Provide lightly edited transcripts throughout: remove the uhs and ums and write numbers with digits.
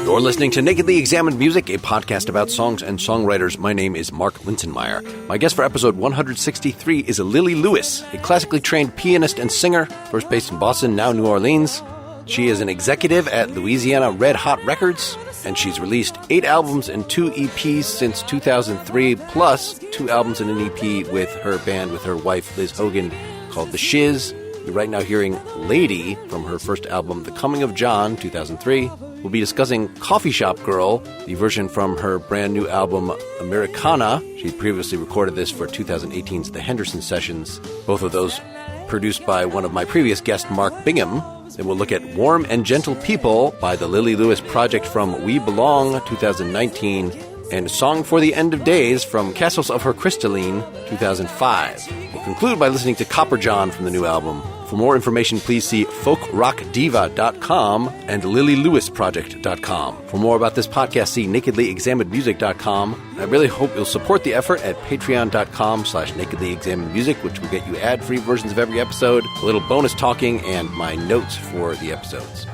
You're listening to Nakedly Examined Music, a podcast about songs and songwriters. My name is Mark Linsenmeyer. My guest for episode 163 is Lilli Lewis, a classically trained pianist and singer, first based in Boston, now New Orleans. She is an executive at Louisiana Red Hot Records, and she's released 8 albums and 2 EPs since 2003, plus 2 albums and an EP with her band, with her wife, Liz Hogan, called The Shiz. You're right now hearing Lady from her first album, The Coming of John, 2003. We'll be discussing Coffee Shop Girl, the version from her brand new album, Americana. She previously recorded this for 2018's The Henderson Sessions, both of those produced by one of my previous guests, Mark Bingham. Then we'll look at Warm and Gentle People by the Lilli Lewis Project from We Belong, 2019, and Song for the End of Days from Castles of Her Crystalline, 2005. We'll conclude by listening to Copper John from the new album. For more information, please see folkrockdiva.com and lillylewisproject.com. For more about this podcast, see nakedlyexaminedmusic.com. I really hope you'll support the effort at patreon.com/nakedlyexaminedmusic, which will get you ad-free versions of every episode, a little bonus talking, and my notes for the episodes.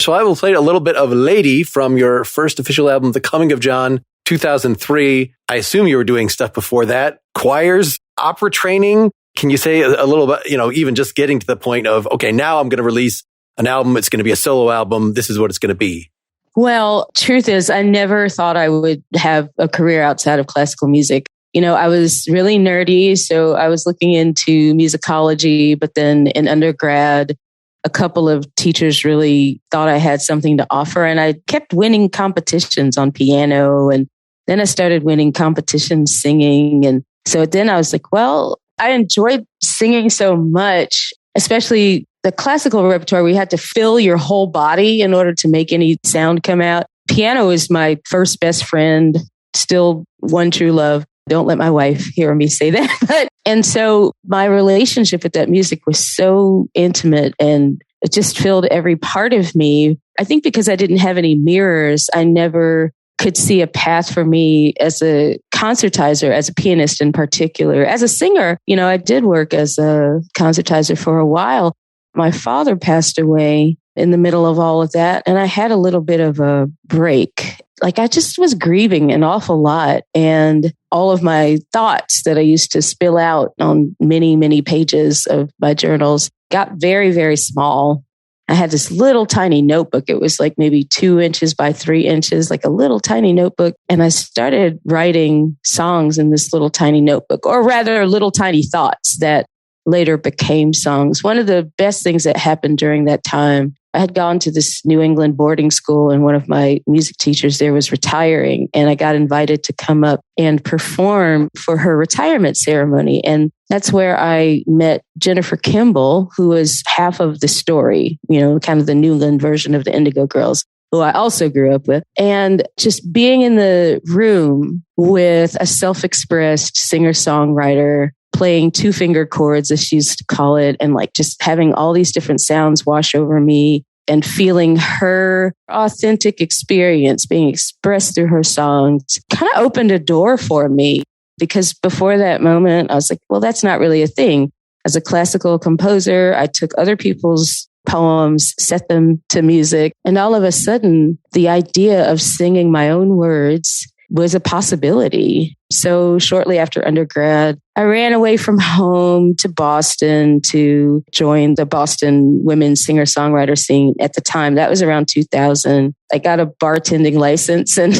So I will play a little bit of Lady from your first official album, The Coming of John, 2003. I assume you were doing stuff before that. Choirs, opera training. Can you say a little bit, even just getting to the point of, okay, now I'm going to release an album. It's going to be a solo album. This is what it's going to be. Well, truth is, I never thought I would have a career outside of classical music. I was really nerdy, so I was looking into musicology, but then in undergrad, a couple of teachers really thought I had something to offer, and I kept winning competitions on piano, and then I started winning competitions singing. And so then I was like, well, I enjoyed singing so much, especially the classical repertoire. We had to fill your whole body in order to make any sound come out. Piano is my first best friend, still one true love. Don't let my wife hear me say that. And so my relationship with that music was so intimate, and it just filled every part of me. I think because I didn't have any mirrors, I never could see a path for me as a concertizer, as a pianist in particular. As a singer, I did work as a concertizer for a while. My father passed away in the middle of all of that, and I had a little bit of a break. I just was grieving an awful lot, and all of my thoughts that I used to spill out on many, many pages of my journals got very, very small. I had this little tiny notebook. It was like maybe 2 inches by 3 inches, like a little tiny notebook. And I started writing songs in this little tiny notebook, or rather little tiny thoughts that later became songs. One of the best things that happened during that time, I had gone to this New England boarding school, and one of my music teachers there was retiring, and I got invited to come up and perform for her retirement ceremony. And that's where I met Jennifer Kimball, who was half of the story, kind of the New England version of the Indigo Girls, who I also grew up with. And just being in the room with a self-expressed singer-songwriter playing 2-finger chords, as she used to call it, and just having all these different sounds wash over me, and feeling her authentic experience being expressed through her songs kind of opened a door for me. Because before that moment, I was like, well, that's not really a thing. As a classical composer, I took other people's poems, set them to music, and all of a sudden, the idea of singing my own words was a possibility. So shortly after undergrad, I ran away from home to Boston to join the Boston women's singer-songwriter scene at the time. That was around 2000. I got a bartending license and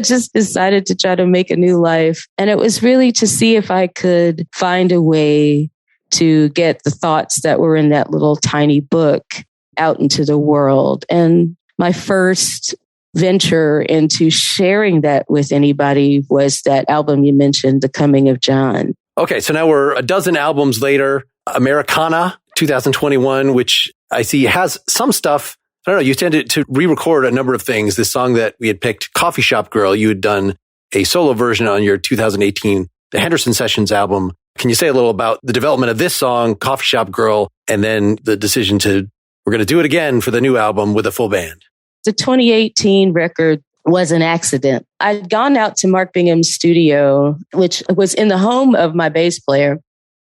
just decided to try to make a new life. And it was really to see if I could find a way to get the thoughts that were in that little tiny book out into the world. And my first venture into sharing that with anybody was that album you mentioned, The Coming of John. Okay, so now we're a dozen albums later. Americana, 2021, which I see has some stuff. I don't know, you tended to re-record a number of things. This song that we had picked, Coffee Shop Girl, you had done a solo version on your 2018 The Henderson Sessions album. Can you say a little about the development of this song, Coffee Shop Girl, and then the decision we're going to do it again for the new album with a full band? The 2018 record was an accident. I'd gone out to Mark Bingham's studio, which was in the home of my bass player.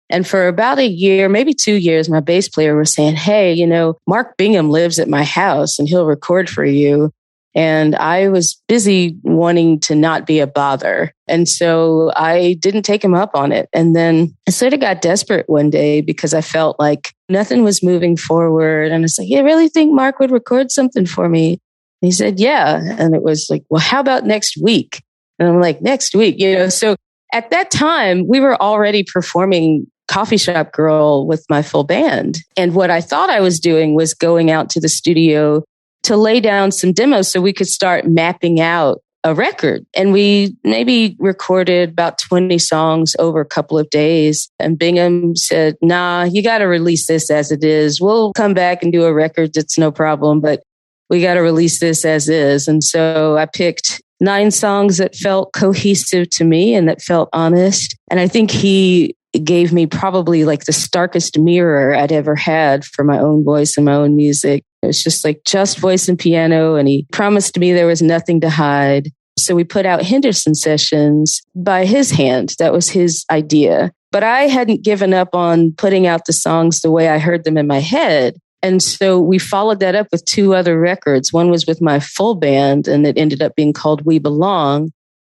And for about a year, maybe 2 years, my bass player was saying, hey, Mark Bingham lives at my house and he'll record for you. And I was busy wanting to not be a bother. And so I didn't take him up on it. And then I sort of got desperate one day because I felt like nothing was moving forward. And I was like, you really think Mark would record something for me? And he said, yeah. And it was like, well, how about next week? And I'm like, next week, So at that time, we were already performing Coffee Shop Girl with my full band. And what I thought I was doing was going out to the studio to lay down some demos so we could start mapping out a record. And we maybe recorded about 20 songs over a couple of days. And Bingham said, nah, you got to release this as it is. We'll come back and do a record. It's no problem, but we got to release this as is. And so I picked 9 songs that felt cohesive to me and that felt honest. And I think he gave me probably like the starkest mirror I'd ever had for my own voice and my own music. It was just voice and piano, and he promised me there was nothing to hide. So we put out Henderson sessions by his hand. That was his idea. But I hadn't given up on putting out the songs the way I heard them in my head. And so we followed that up with 2 other records. One was with my full band, and it ended up being called We Belong.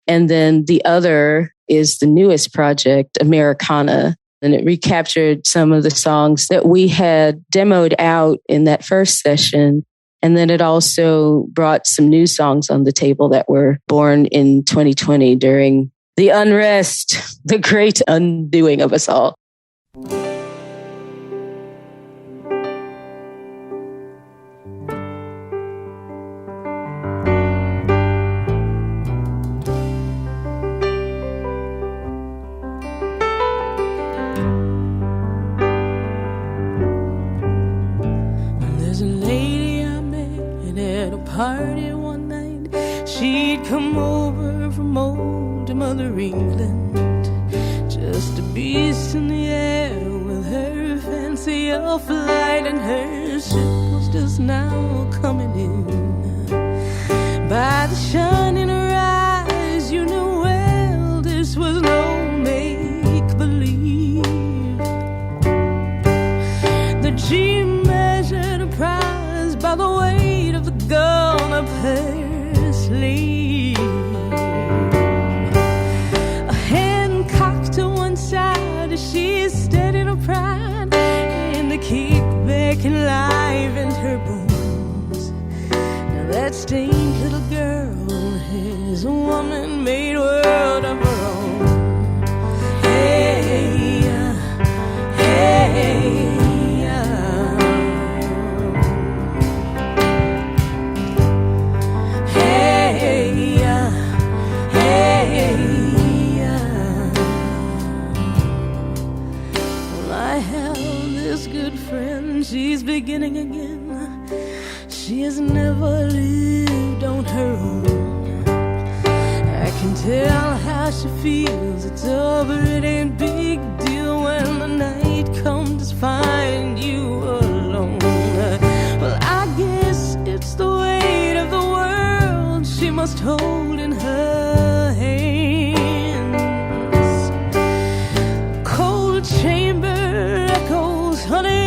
And then the other is the newest project, Americana. And it recaptured some of the songs that we had demoed out in that first session. And then it also brought some new songs on the table that were born in 2020 during the unrest, the great undoing of us all. Party one night, she'd come over from old Mother England, just a beast in the air with her fancy elf light, and her ship was just now coming in. By the shine in her eyes, you knew well this was no make-believe, that she measured a prize by the weight of the gun up her sleeve. A hand cocked to one side as she steadied her pride, and the kickback enlivened her bones. Now that stained little girl is a woman-made world of her own. Hey, hey. She's beginning again. She has never lived on her own. I can tell how she feels. It's over, it ain't big deal when the night comes to find you alone. Well, I guess it's the weight of the world she must hold in her hands. Cold chamber echoes, honey,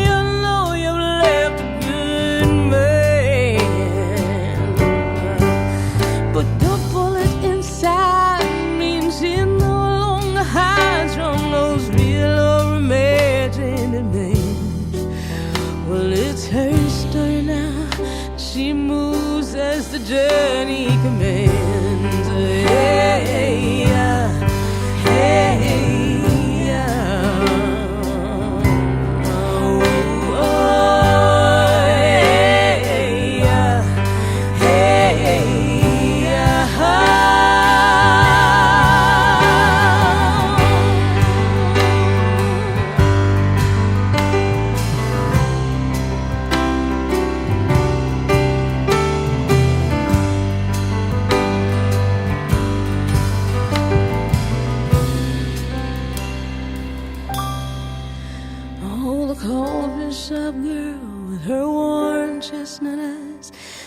as the journey commends. Hey, hey,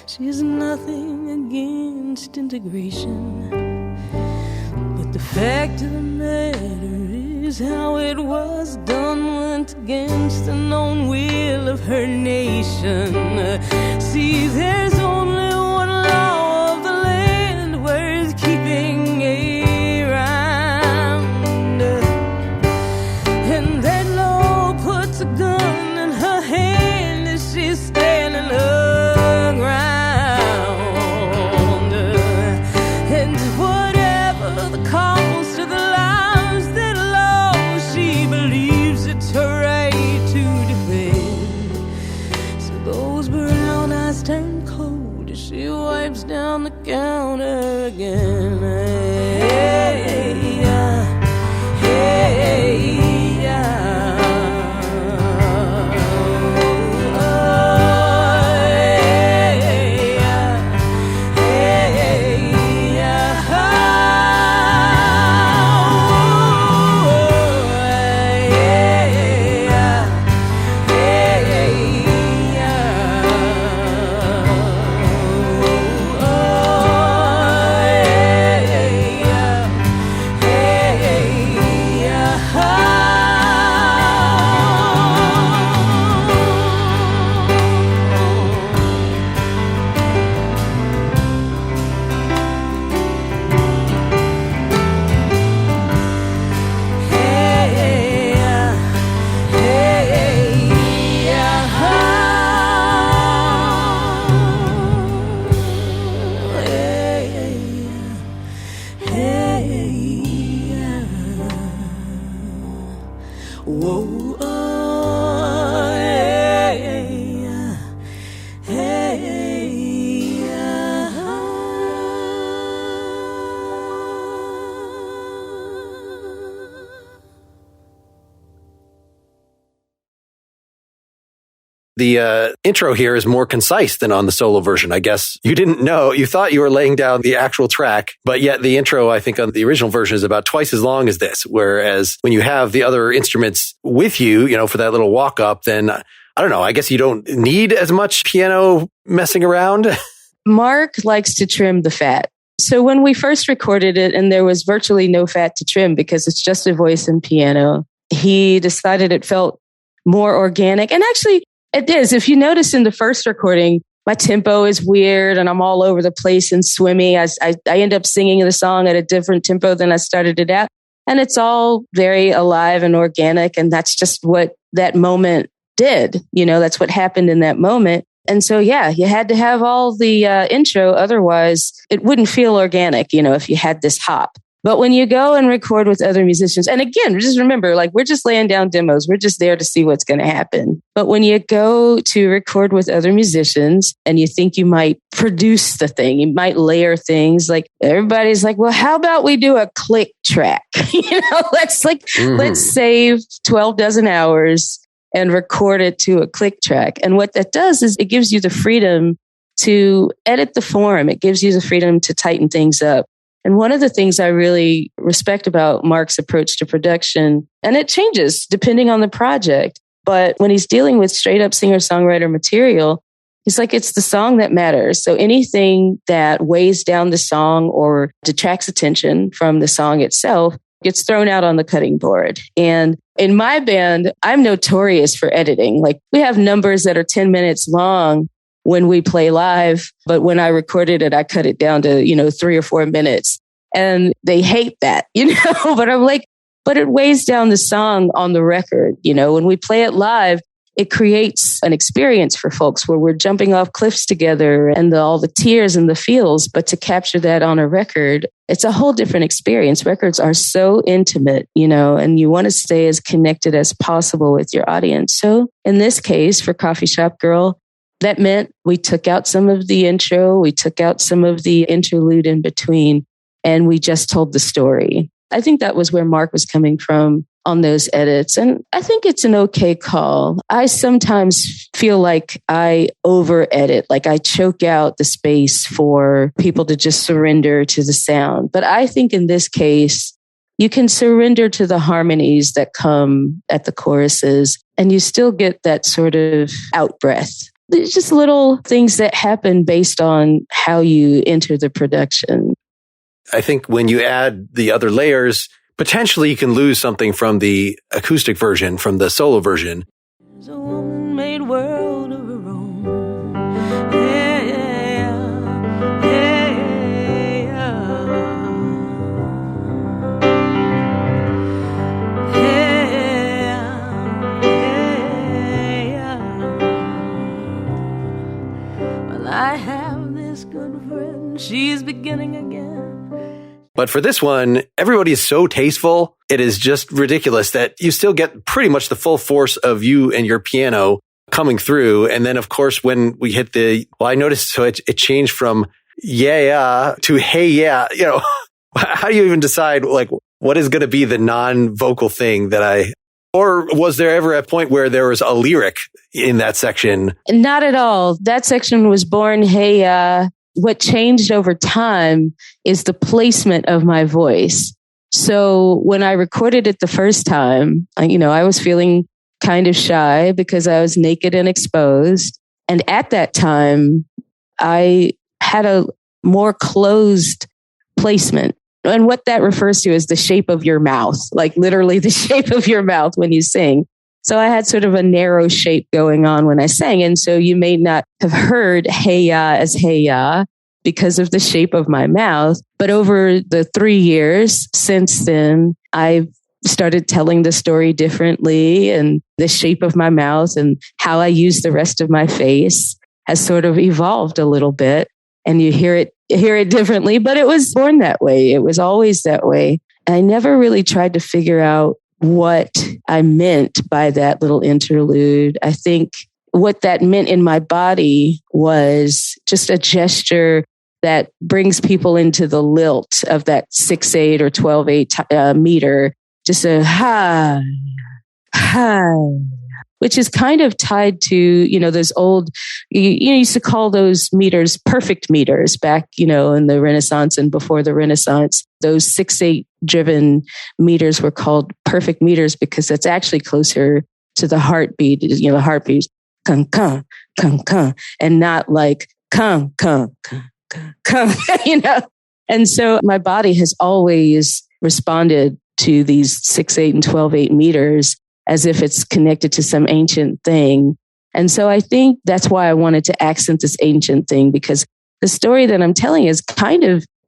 she's nothing against integration, but the fact of the matter knows how it was done, went against the known will of her nation. See, there's only one law of the land worth keeping around, and that law puts a gun in her hand as she's standing her ground. And whatever the cost of the lives that lost, she believes it's her right to defend. So those brown eyes turn cold as she wipes down the counter again. Hey, yeah. Hey, yeah. The intro here is more concise than on the solo version. I guess you didn't know. You thought you were laying down the actual track, but yet the intro, I think, on the original version is about twice as long as this. Whereas when you have the other instruments with you, you know, for that little walk up, then I don't know. I guess you don't need as much piano messing around. Mark likes to trim the fat. So when we first recorded it, and there was virtually no fat to trim because it's just a voice and piano, he decided it felt more organic. And actually, it is. If you notice in the first recording, my tempo is weird and I'm all over the place and swimmy. I end up singing the song at a different tempo than I started it at. And it's all very alive and organic. And that's just what that moment did. You know, that's what happened in that moment. And so, yeah, you had to have all the intro. Otherwise, it wouldn't feel organic, you know, if you had this hop. But when you go and record with other musicians, and again, just remember, like, we're just laying down demos. We're just there to see what's going to happen. But when you go to record with other musicians and you think you might produce the thing, you might layer things, like everybody's like, well, how about we do a click track? You know, let's save 12 dozen hours and record it to a click track. And what that does is it gives you the freedom to edit the form. It gives you the freedom to tighten things up. And one of the things I really respect about Mark's approach to production, and it changes depending on the project, but when he's dealing with straight up singer-songwriter material, he's like, it's the song that matters. So anything that weighs down the song or detracts attention from the song itself gets thrown out on the cutting board. And in my band, I'm notorious for editing. Like, we have numbers that are 10 minutes long when we play live, but when I recorded it, I cut it down to, 3 or 4 minutes. And they hate that, but I'm like, but it weighs down the song on the record. When we play it live, it creates an experience for folks where we're jumping off cliffs together and all the tears and the feels. But to capture that on a record, it's a whole different experience. Records are so intimate, and you want to stay as connected as possible with your audience. So in this case, for Coffee Shop Girl, that meant we took out some of the intro, we took out some of the interlude in between, and we just told the story. I think that was where Mark was coming from on those edits. And I think it's an okay call. I sometimes feel like I over edit, like I choke out the space for people to just surrender to the sound. But I think in this case, you can surrender to the harmonies that come at the choruses, and you still get that sort of out breath. There's just little things that happen based on how you enter the production. I think when you add the other layers, potentially you can lose something from the acoustic version, from the solo version. There's a woman made world of her own. Yeah, yeah, yeah, yeah. Well, I have this good friend. She's beginning again. But for this one, everybody is so tasteful. It is just ridiculous that you still get pretty much the full force of you and your piano coming through. And then, of course, when we hit I noticed, so it changed from yeah to hey, yeah. You know, how do you even decide, like, what is going to be the non-vocal thing or was there ever a point where there was a lyric in that section? Not at all. That section was born, hey, ya. What changed over time is the placement of my voice. So when I recorded it the first time, I was feeling kind of shy because I was naked and exposed. And at that time, I had a more closed placement. And what that refers to is the shape of your mouth, like literally the shape of your mouth when you sing. So I had sort of a narrow shape going on when I sang. And so you may not have heard hey ya as hey ya because of the shape of my mouth. But over the 3 years since then, I've started telling the story differently, and the shape of my mouth and how I use the rest of my face has sort of evolved a little bit. And you hear it differently, but it was born that way. It was always that way. And I never really tried to figure out what I meant by that little interlude. I think what that meant in my body was just a gesture that brings people into the lilt of that 6/8 or 12/8 meter. Just a ha, which is kind of tied to, those old, you used to call those meters perfect meters back, in the Renaissance and before the Renaissance. Those 6/8 driven meters were called perfect meters because that's actually closer to the heartbeat. The heartbeat, kung, kung, kung, kung, and not like kung, kung, kung, kung, kung, And so my body has always responded to these 6/8 and 12/8 meters as if it's connected to some ancient thing. And so I think that's why I wanted to accent this ancient thing, because the story that I'm telling is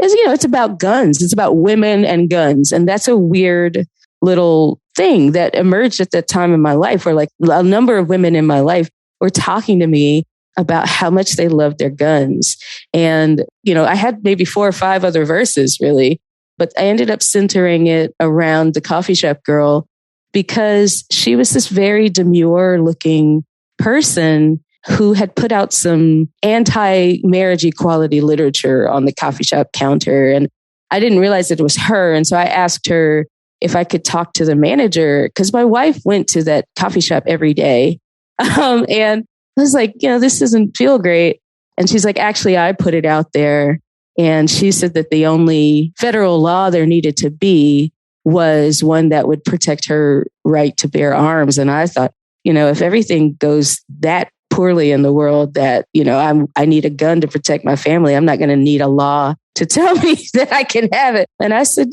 it's about guns. It's about women and guns. And that's a weird little thing that emerged at that time in my life where like a number of women in my life were talking to me about how much they loved their guns. And, I had maybe 4 or 5 other verses really, but I ended up centering it around the coffee shop girl because she was this very demure looking person who had put out some anti-marriage equality literature on the coffee shop counter. And I didn't realize that it was her. And so I asked her if I could talk to the manager because my wife went to that coffee shop every day. And I was like, this doesn't feel great. And she's like, actually, I put it out there. And she said that the only federal law there needed to be was one that would protect her right to bear arms. And I thought, if everything goes that poorly in the world that, I need a gun to protect my family, I'm not going to need a law to tell me that I can have it. And I said,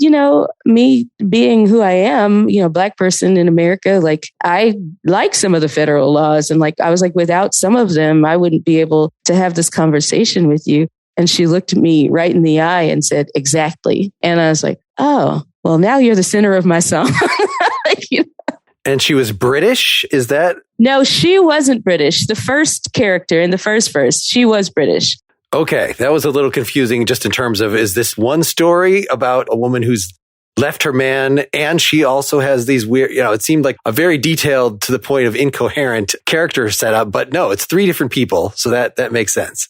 me being who I am, Black person in America, like I like some of the federal laws. And like, I was like, without some of them, I wouldn't be able to have this conversation with you. And she looked me right in the eye and said, exactly. And I was like, oh, well, now you're the center of my song. And she was British? Is that? No, she wasn't British. The first character in the first verse, she was British. Okay, that was a little confusing just in terms of, is this one story about a woman who's left her man and she also has these weird, it seemed like a very detailed to the point of incoherent character setup, but no, it's 3 different people. So that makes sense.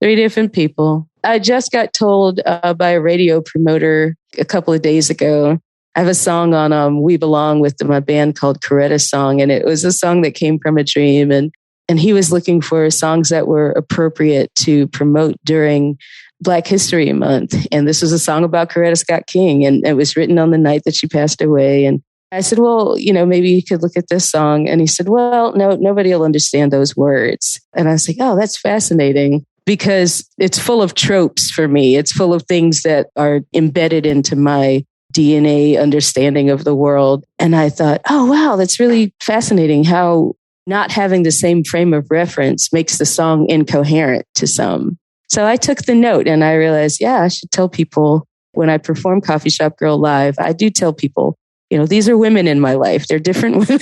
3 different people. I just got told by a radio promoter a couple of days ago, I have a song on We Belong with my band called Coretta Song. And it was a song that came from a dream. And he was looking for songs that were appropriate to promote during Black History Month. And this was a song about Coretta Scott King. And it was written on the night that she passed away. And I said, well, maybe you could look at this song. And he said, well, no, nobody will understand those words. And I was like, oh, that's fascinating because it's full of tropes for me. It's full of things that are embedded into my DNA understanding of the world. And I thought, oh, wow, that's really fascinating how not having the same frame of reference makes the song incoherent to some. So I took the note and I realized, yeah, I should tell people when I perform Coffee Shop Girl live, I do tell people, these are women in my life. They're different women.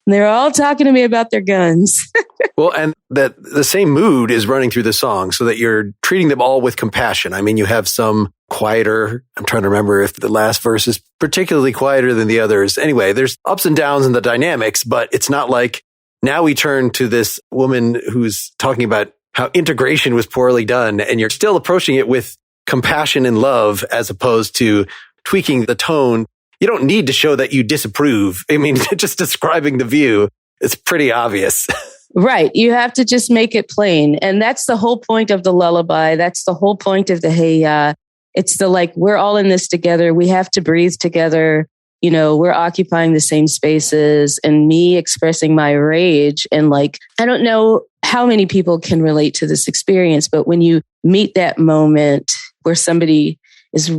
They're all talking to me about their guns. Well, and that the same mood is running through the song so that you're treating them all with compassion. I mean, you have some quieter. I'm trying to remember if the last verse is particularly quieter than the others. Anyway, there's ups and downs in the dynamics, but it's not like now we turn to this woman who's talking about how integration was poorly done, and you're still approaching it with compassion and love as opposed to tweaking the tone. You don't need to show that you disapprove. I mean, just describing the view, it's pretty obvious. Right. You have to just make it plain. And that's the whole point of the lullaby. That's the whole point of the hey ya. It's the like, we're all in this together. We have to breathe together. We're occupying the same spaces, and me expressing my rage. And like, I don't know how many people can relate to this experience, but when you meet that moment where somebody is,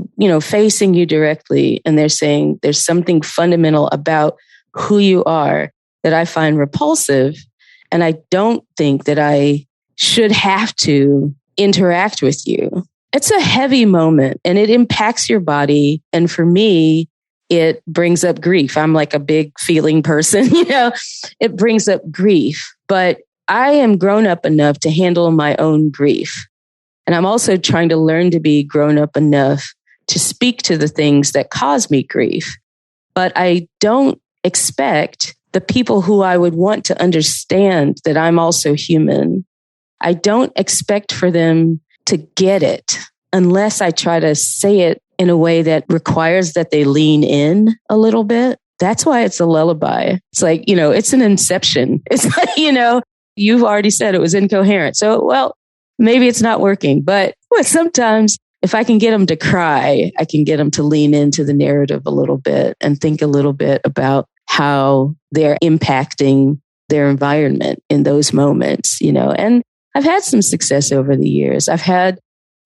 facing you directly and they're saying there's something fundamental about who you are that I find repulsive. And I don't think that I should have to interact with you. It's a heavy moment and it impacts your body. And for me, it brings up grief. I'm like a big feeling person, it brings up grief, but I am grown up enough to handle my own grief. And I'm also trying to learn to be grown up enough to speak to the things that cause me grief. But I don't expect the people who I would want to understand that I'm also human. I don't expect for them to get it unless I try to say it in a way that requires that they lean in a little bit. That's why it's a lullaby. It's like, it's an inception. It's like, you've already said it was incoherent. So, well, maybe it's not working. But sometimes if I can get them to cry, I can get them to lean into the narrative a little bit and think a little bit about how they're impacting their environment in those moments, And I've had some success over the years. I've had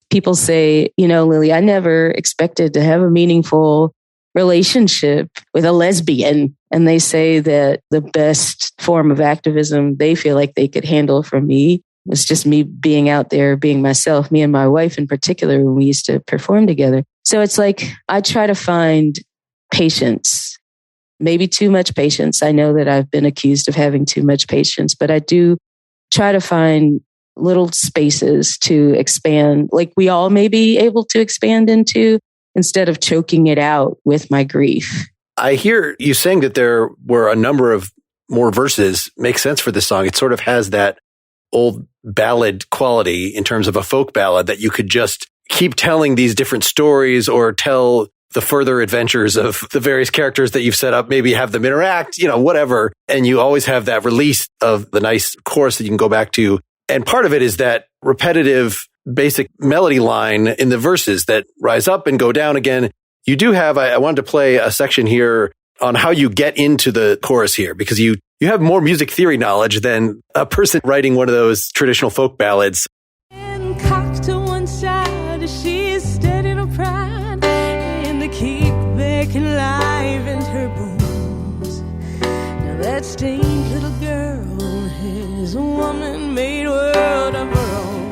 people say, Lilli, I never expected to have a meaningful relationship with a lesbian. And they say that the best form of activism they feel like they could handle from me was just me being out there, being myself, me and my wife in particular, when we used to perform together. So it's like, I try to find patience, maybe too much patience. I know that I've been accused of having too much patience, but I do try to find little spaces to expand, like we all may be able to expand into, instead of choking it out with my grief. I hear you saying that there were a number of more verses. Makes sense for this song. It sort of has that old ballad quality in terms of a folk ballad that you could just keep telling these different stories or tell the further adventures of the various characters that you've set up, maybe have them interact, whatever. And you always have that release of the nice chorus that you can go back to. And part of it is that repetitive basic melody line in the verses that rise up and go down again. You do have, I wanted to play a section here on how you get into the chorus here, because you have more music theory knowledge than a person writing one of those traditional folk ballads. And cocked to one side as she is steady to pride, and the kickback enlivened her bones. Now that stained little girl has a woman-made world of her own.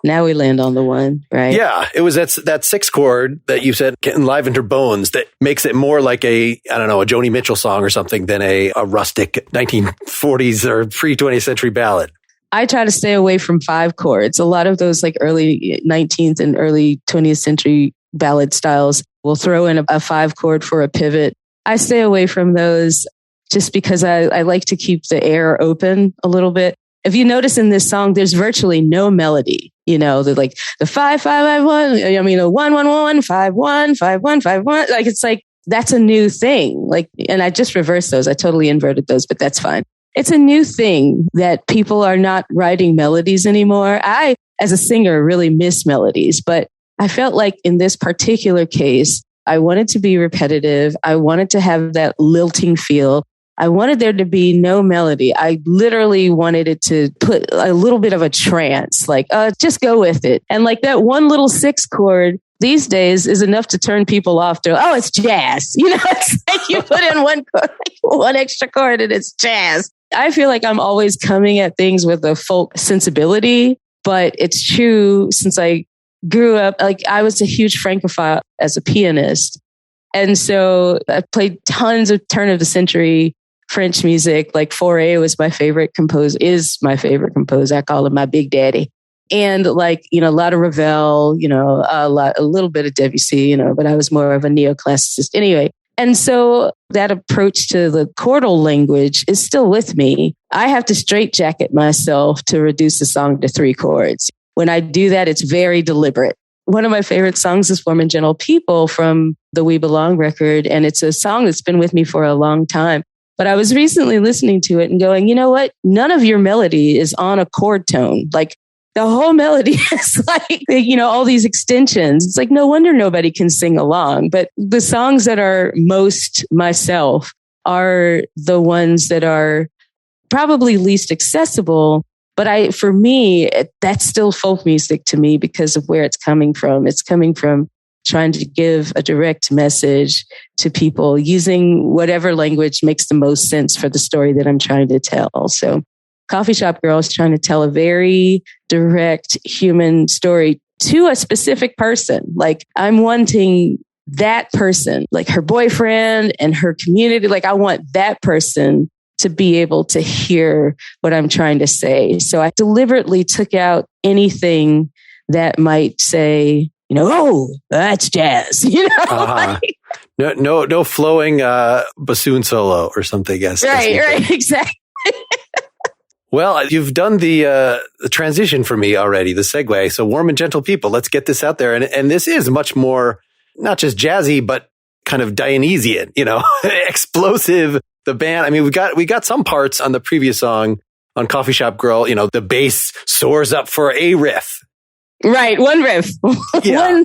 Now we land on the one, right? Yeah, it was that sixth chord that you said enlivened her bones that makes it more like a Joni Mitchell song or something than a rustic 1940s or pre-20th century ballad. I try to stay away from 5 chords. A lot of those like early 19th and early 20th century ballad styles will throw in a 5 chord for a pivot. I stay away from those just because I like to keep the air open a little bit. If you notice in this song, there's virtually no melody. The like the 5 5 5 1. I mean, a 1 1 1 5 1 5 1 5 1. Like it's like that's a new thing. Like, and I just reversed those. I totally inverted those, but that's fine. It's a new thing that people are not writing melodies anymore. I, as a singer, really miss melodies, but I felt like in this particular case, I wanted to be repetitive. I wanted to have that lilting feel. I wanted there to be no melody. I literally wanted it to put a little bit of a trance, like, just go with it. And like that one little 6 chord these days is enough to turn people off to, oh, it's jazz. It's like you put in one extra chord and it's jazz. I feel like I'm always coming at things with a folk sensibility, but it's true since I grew up, like I was a huge Francophile as a pianist. And so I played tons of turn of the century French music. Like Fauré was my favorite composer, is my favorite composer. I call him my big daddy. And like, a lot of Ravel, a little bit of Debussy, but I was more of a neoclassicist anyway. And so that approach to the chordal language is still with me. I have to straitjacket myself to reduce a song to 3 chords. When I do that, it's very deliberate. One of my favorite songs is Warm and Gentle People from the We Belong record. And it's a song that's been with me for a long time. But I was recently listening to it and going, you know what? None of your melody is on a chord tone. Like the whole melody is like, all these extensions. It's like, no wonder nobody can sing along. But the songs that are most myself are the ones that are probably least accessible. But for me, that's still folk music to me because of where it's coming from. It's coming from trying to give a direct message to people using whatever language makes the most sense for the story that I'm trying to tell. So Coffee Shop Girl is trying to tell a very direct human story to a specific person. Like I'm wanting that person, like her boyfriend and her community. Like I want that person to be able to hear what I'm trying to say. So I deliberately took out anything that might say, oh, that's jazz. Like, no flowing bassoon solo or something. Yes, right, exactly. Well, you've done the transition for me already, the segue. So Warm and Gentle People, let's get this out there. And this is much more, not just jazzy, but kind of Dionysian, explosive. The band, I mean, we got some parts on the previous song on Coffee Shop Girl, the bass soars up for a riff. Right, one riff. Yeah.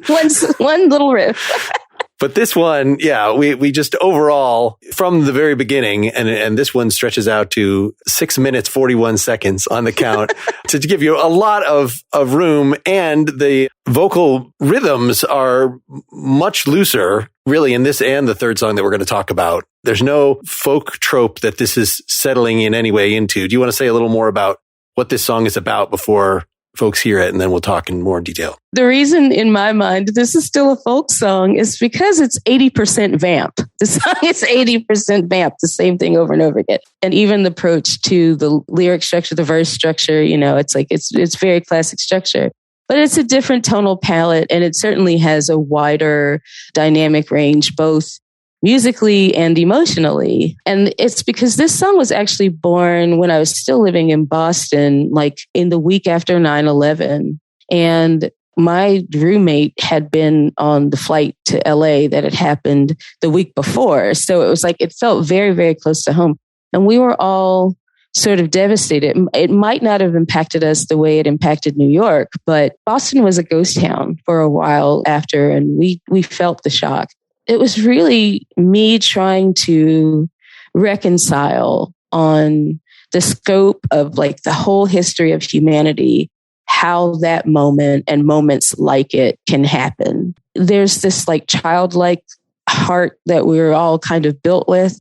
one little riff. But this one, yeah, we just overall, from the very beginning, and this one stretches out to 6 minutes, 41 seconds on the count to give you a lot of room, and the vocal rhythms are much looser, really, in this and the third song that we're going to talk about. There's no folk trope that this is settling in any way into. Do you want to say a little more about what this song is about before folks hear it, and then we'll talk in more detail? The reason in my mind this is still a folk song is because it's 80% vamp. The song is 80% vamp, the same thing over and over again. And even the approach to the lyric structure, the verse structure, it's like it's very classic structure. But it's a different tonal palette, and it certainly has a wider dynamic range, both musically and emotionally. And it's because this song was actually born when I was still living in Boston, like in the week after 9/11. And my roommate had been on the flight to LA that had happened the week before. So it was like, it felt very, very close to home. And we were all sort of devastated. It might not have impacted us the way it impacted New York, but Boston was a ghost town for a while after, and we felt the shock. It was really me trying to reconcile on the scope of like the whole history of humanity, how that moment and moments like it can happen. There's this like childlike heart that we're all kind of built with.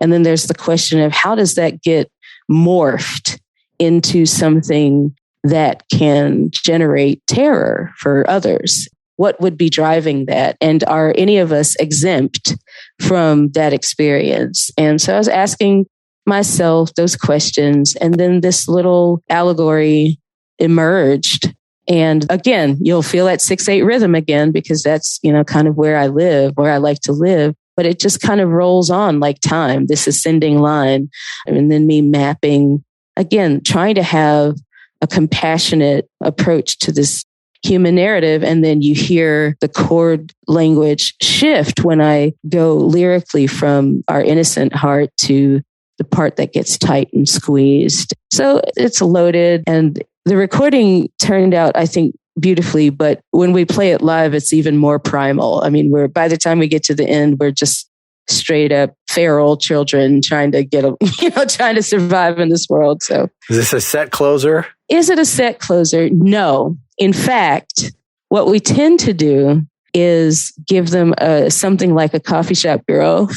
And then there's the question of how does that get morphed into something that can generate terror for others? What would be driving that? And are any of us exempt from that experience? And so I was asking myself those questions. And then this little allegory emerged. And again, you'll feel that 6/8 rhythm again, because that's, kind of where I live, where I like to live. But it just kind of rolls on like time, this ascending line. And then me mapping, again, trying to have a compassionate approach to this human narrative. And then you hear the chord language shift when I go lyrically from our innocent heart to the part that gets tight and squeezed. So it's loaded, and the recording turned out, I think, beautifully. But when we play it live, it's even more primal. I mean, by the time we get to the end, we're just straight up feral children trying to trying to survive in this world. So is this a set closer? Is it a set closer? No. In fact, what we tend to do is give them something like a coffee shop girl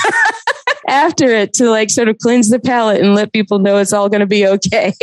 after it to like sort of cleanse the palate and let people know it's all going to be okay.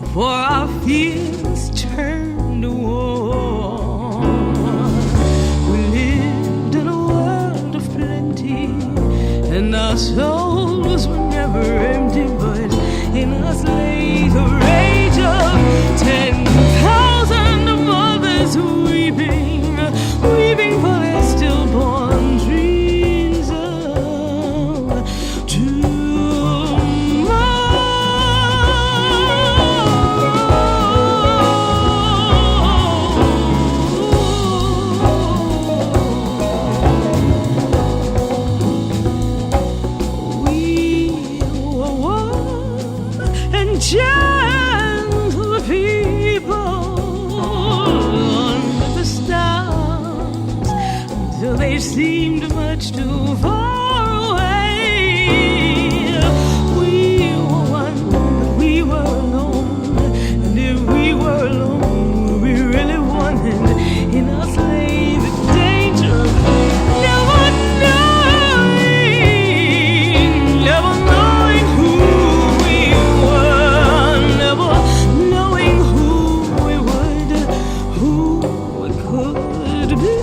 Before our fears turned to war, we lived in a world of plenty, and our souls were never empty, but in us lay the rage of 10,000 mothers weeping, weeping for their stillborn dreams of gentle people under the stars until they seemed much too far away. We were one, but we were alone, and if we were alone, we really wanted in us lay the danger of never knowing who we were, never knowing who we could be.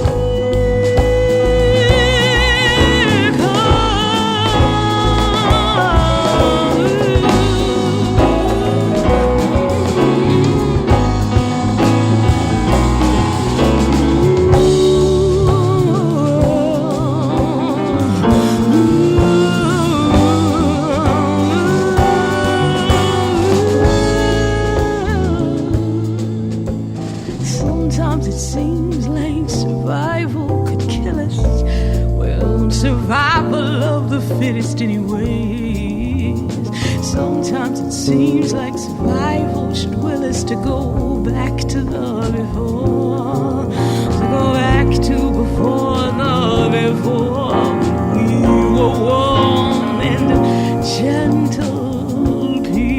Sometimes it seems like survival could kill us. Well, survival of the fittest anyways. Sometimes it seems like survival should will us to go back to the before. To go back to before the before. We were warm and gentle people.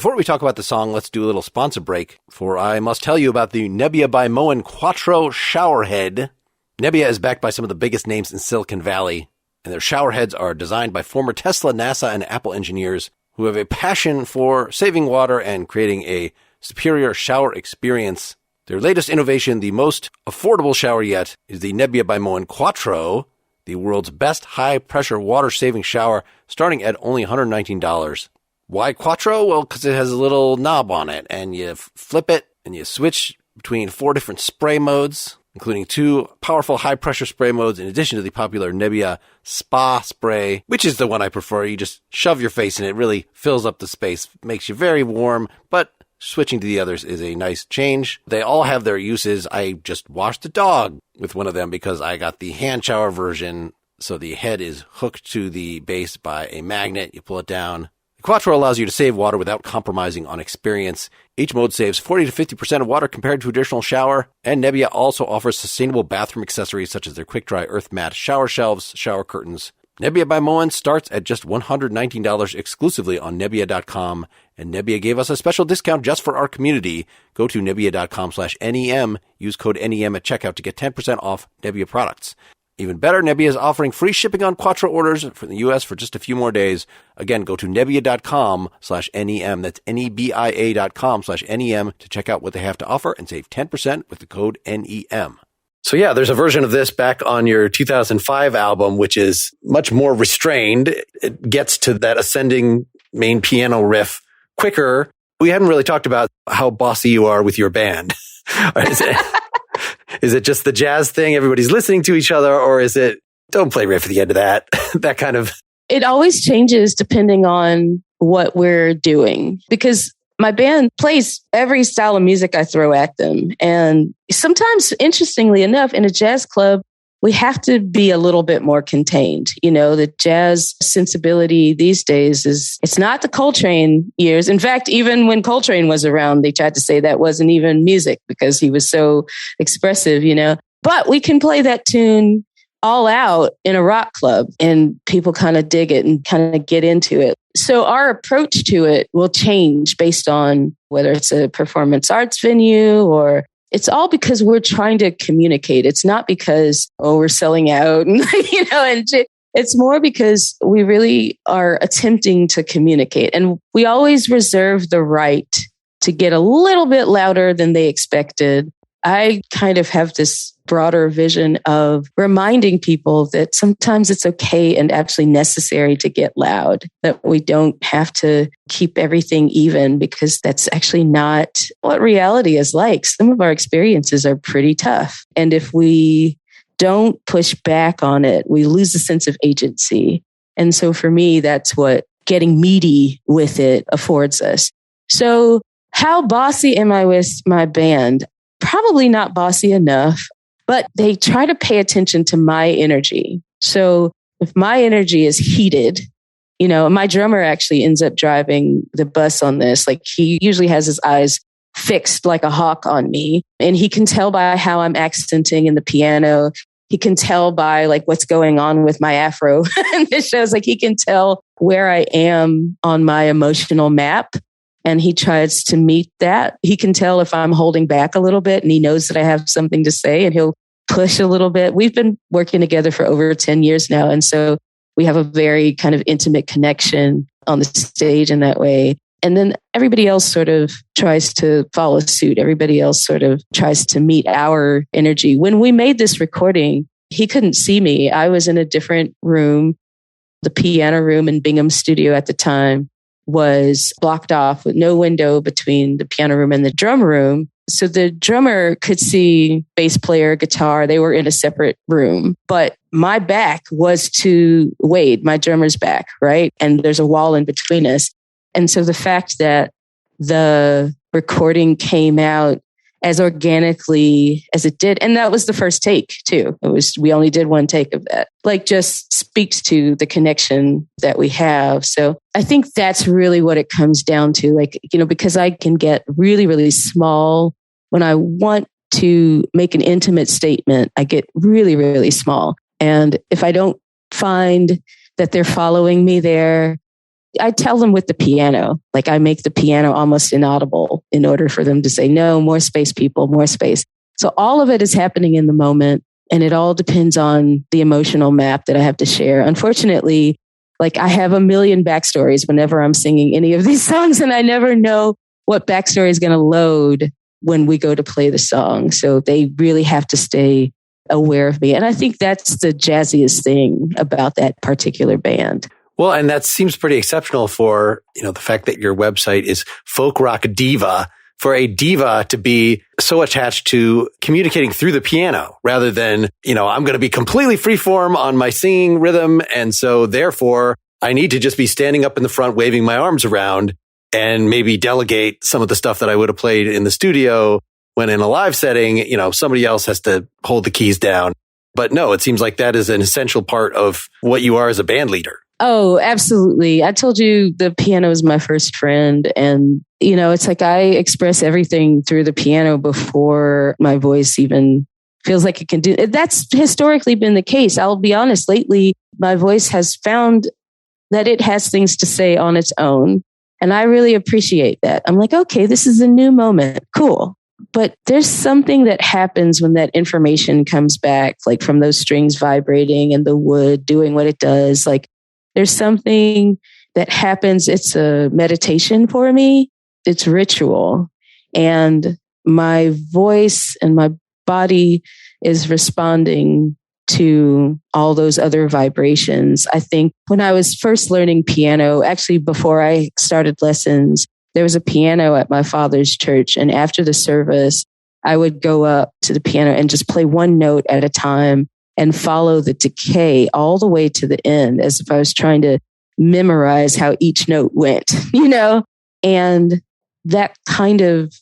Before we talk about the song, let's do a little sponsor break, for I must tell you about the Nebbia by Moen Quattro showerhead. Nebbia is backed by some of the biggest names in Silicon Valley, and their showerheads are designed by former Tesla, NASA, and Apple engineers who have a passion for saving water and creating a superior shower experience. Their latest innovation, the most affordable shower yet, is the Nebbia by Moen Quattro, the world's best high-pressure water-saving shower, starting at only $119. Why Quattro? Well, because it has a little knob on it, and you flip it, and you switch between 4 different spray modes, including 2 powerful high-pressure spray modes, in addition to the popular Nebbia Spa Spray, which is the one I prefer. You just shove your face in it, really fills up the space, makes you very warm, but switching to the others is a nice change. They all have their uses. I just washed the dog with one of them because I got the hand shower version, so the head is hooked to the base by a magnet. You pull it down. Quattro allows you to save water without compromising on experience. Each mode saves 40 to 50% of water compared to a traditional shower, and Nebbia also offers sustainable bathroom accessories such as their quick-dry earth mat shower shelves, shower curtains. Nebbia by Moen starts at just $119 exclusively on Nebbia.com, and Nebbia gave us a special discount just for our community. Go to Nebbia.com/NEM, use code NEM at checkout to get 10% off Nebbia products. Even better, Nebbia is offering free shipping on Quattro orders from the U.S. for just a few more days. Again, go to Nebbia.com/NEM. That's Nebbia.com/NEM to check out what they have to offer and save 10% with the code NEM. So yeah, there's a version of this back on your 2005 album, which is much more restrained. It gets to that ascending main piano riff quicker. We haven't really talked about how bossy you are with your band. Is it just the jazz thing? Everybody's listening to each other, or is it, don't play right for the end of that? That kind of. It always changes depending on what we're doing, because my band plays every style of music I throw at them. And sometimes, interestingly enough, in a jazz club, we have to be a little bit more contained. You know, the jazz sensibility these days it's not the Coltrane years. In fact, even when Coltrane was around, they tried to say that wasn't even music because he was so expressive, you know. But we can play that tune all out in a rock club and people kind of dig it and kind of get into it. So our approach to it will change based on whether it's a performance arts venue or it's all because we're trying to communicate. It's not because, we're selling out and, you know, and it's more because we really are attempting to communicate. And we always reserve the right to get a little bit louder than they expected. I kind of have this broader vision of reminding people that sometimes it's okay and actually necessary to get loud, that we don't have to keep everything even because that's actually not what reality is like. Some of our experiences are pretty tough. And if we don't push back on it, we lose a sense of agency. And so for me, that's what getting meaty with it affords us. So how bossy am I with my band? Probably not bossy enough, but they try to pay attention to my energy. So if my energy is heated, you know, my drummer actually ends up driving the bus on this. Like he usually has his eyes fixed like a hawk on me, and he can tell by how I'm accenting in the piano. He can tell by like what's going on with my afro. And this shows like he can tell where I am on my emotional map. And he tries to meet that. He can tell if I'm holding back a little bit and he knows that I have something to say and he'll push a little bit. We've been working together for over 10 years now. And so we have a very kind of intimate connection on the stage in that way. And then everybody else sort of tries to follow suit. Everybody else sort of tries to meet our energy. When we made this recording, he couldn't see me. I was in a different room. The piano room in Bingham's studio at the time was blocked off with no window between the piano room and the drum room. So the drummer could see bass player, guitar. They were in a separate room. But my back was to Wade, my drummer's back, right? And there's a wall in between us. And so the fact that the recording came out as organically as it did, and that was the first take too. We only did one take of that. Like just speaks to the connection that we have. So I think that's really what it comes down to. Like, you know, because I can get really, really small when I want to make an intimate statement, I get really, really small. And if I don't find that they're following me there, I tell them with the piano, like I make the piano almost inaudible in order for them to say, no, more space, people, more space. So all of it is happening in the moment. And it all depends on the emotional map that I have to share. Unfortunately, like I have a million backstories whenever I'm singing any of these songs, and I never know what backstory is going to load when we go to play the song. So they really have to stay aware of me. And I think that's the jazziest thing about that particular band. Well, and that seems pretty exceptional for, the fact that your website is Folk Rock Diva. For a diva to be so attached to communicating through the piano rather than, I'm going to be completely freeform on my singing rhythm. And so therefore I need to just be standing up in the front, waving my arms around and maybe delegate some of the stuff that I would have played in the studio when in a live setting, somebody else has to hold the keys down. But no, it seems like that is an essential part of what you are as a band leader. Oh, absolutely. I told you the piano is my first friend. And, it's like I express everything through the piano before my voice even feels like it can do it. That's historically been the case. I'll be honest, lately, my voice has found that it has things to say on its own. And I really appreciate that. I'm like, okay, this is a new moment. Cool. But there's something that happens when that information comes back, like from those strings vibrating and the wood doing what it does. Like there's something that happens. It's a meditation for me. It's ritual. And my voice and my body is responding to all those other vibrations. I think when I was first learning piano, actually before I started lessons, there was a piano at my father's church. And after the service, I would go up to the piano and just play one note at a time and follow the decay all the way to the end, as if I was trying to memorize how each note went, and that kind of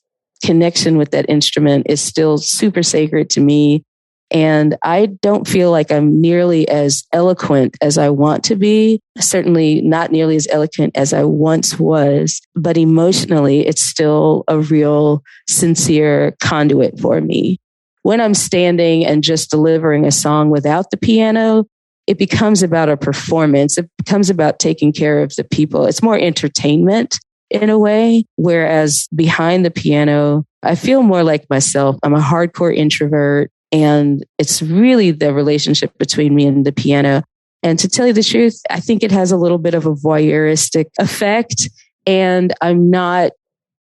connection with that instrument is still super sacred to me. And I don't feel like I'm nearly as eloquent as I want to be. Certainly not nearly as eloquent as I once was, but emotionally, it's still a real sincere conduit for me. When I'm standing and just delivering a song without the piano, it becomes about a performance. It becomes about taking care of the people. It's more entertainment in a way, whereas behind the piano, I feel more like myself. I'm a hardcore introvert. And it's really the relationship between me and the piano. And to tell you the truth, I think it has a little bit of a voyeuristic effect. And I'm not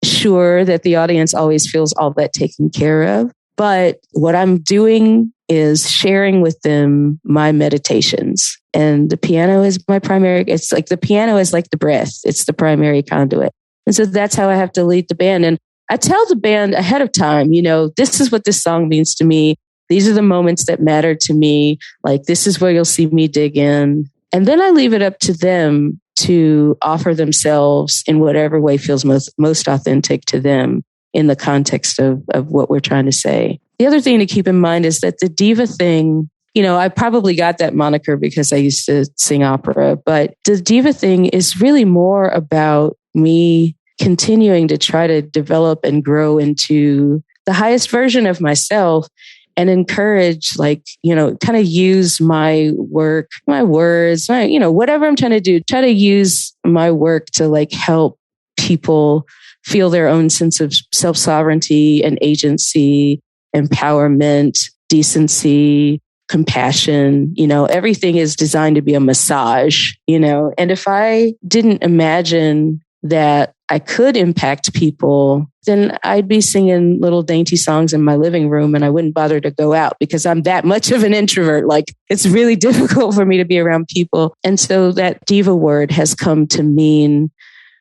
sure that the audience always feels all that taken care of. But what I'm doing is sharing with them my meditations. And the piano is my primary, it's like the piano is like the breath. It's the primary conduit. And so that's how I have to lead the band. And I tell the band ahead of time, this is what this song means to me. These are the moments that matter to me. Like, this is where you'll see me dig in. And then I leave it up to them to offer themselves in whatever way feels most authentic to them in the context of what we're trying to say. The other thing to keep in mind is that the diva thing, I probably got that moniker because I used to sing opera, but the diva thing is really more about me continuing to try to develop and grow into the highest version of myself. And encourage, kind of use my work, my words, whatever I'm trying to do, try to use my work to help people feel their own sense of self-sovereignty and agency, empowerment, decency, compassion. Everything is designed to be a massage, and if I didn't imagine that I could impact people, then I'd be singing little dainty songs in my living room and I wouldn't bother to go out because I'm that much of an introvert. It's really difficult for me to be around people. And so that diva word has come to mean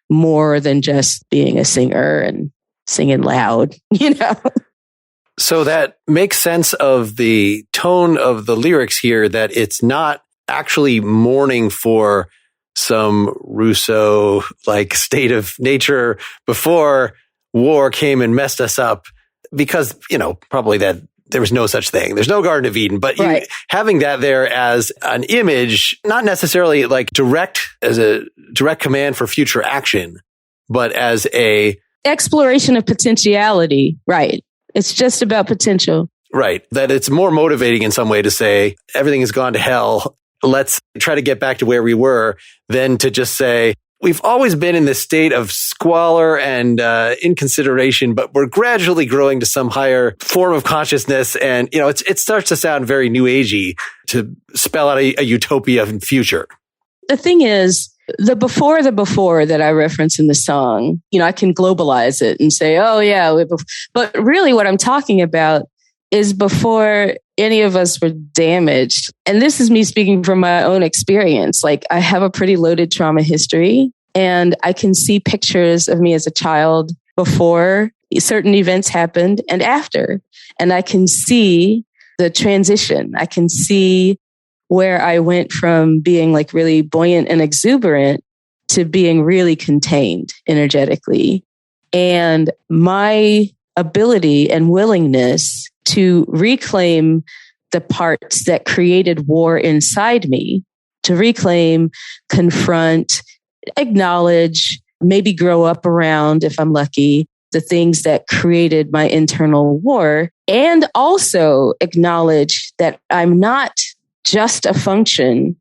more than just being a singer and singing loud, So that makes sense of the tone of the lyrics here, that it's not actually mourning for some Rousseau-like state of nature before war came and messed us up, because, probably that there was no such thing. There's no Garden of Eden, but right. Having that there as an image, not necessarily as a direct command for future action, but as a exploration of potentiality. Right. It's just about potential. Right. That it's more motivating in some way to say everything has gone to hell. Let's try to get back to where we were, than to just say, we've always been in this state of squalor and inconsideration, but we're gradually growing to some higher form of consciousness. And, it starts to sound very new agey to spell out a utopia in future. The thing is, the before that I reference in the song, I can globalize it and say, oh yeah, but really what I'm talking about is before any of us were damaged. And this is me speaking from my own experience. Like, I have a pretty loaded trauma history, and I can see pictures of me as a child before certain events happened and after. And I can see the transition. I can see where I went from being like really buoyant and exuberant to being really contained energetically. And my ability and willingness to reclaim the parts that created war inside me, to reclaim, confront, acknowledge, maybe grow up around, if I'm lucky, the things that created my internal war, and also acknowledge that I'm not just a function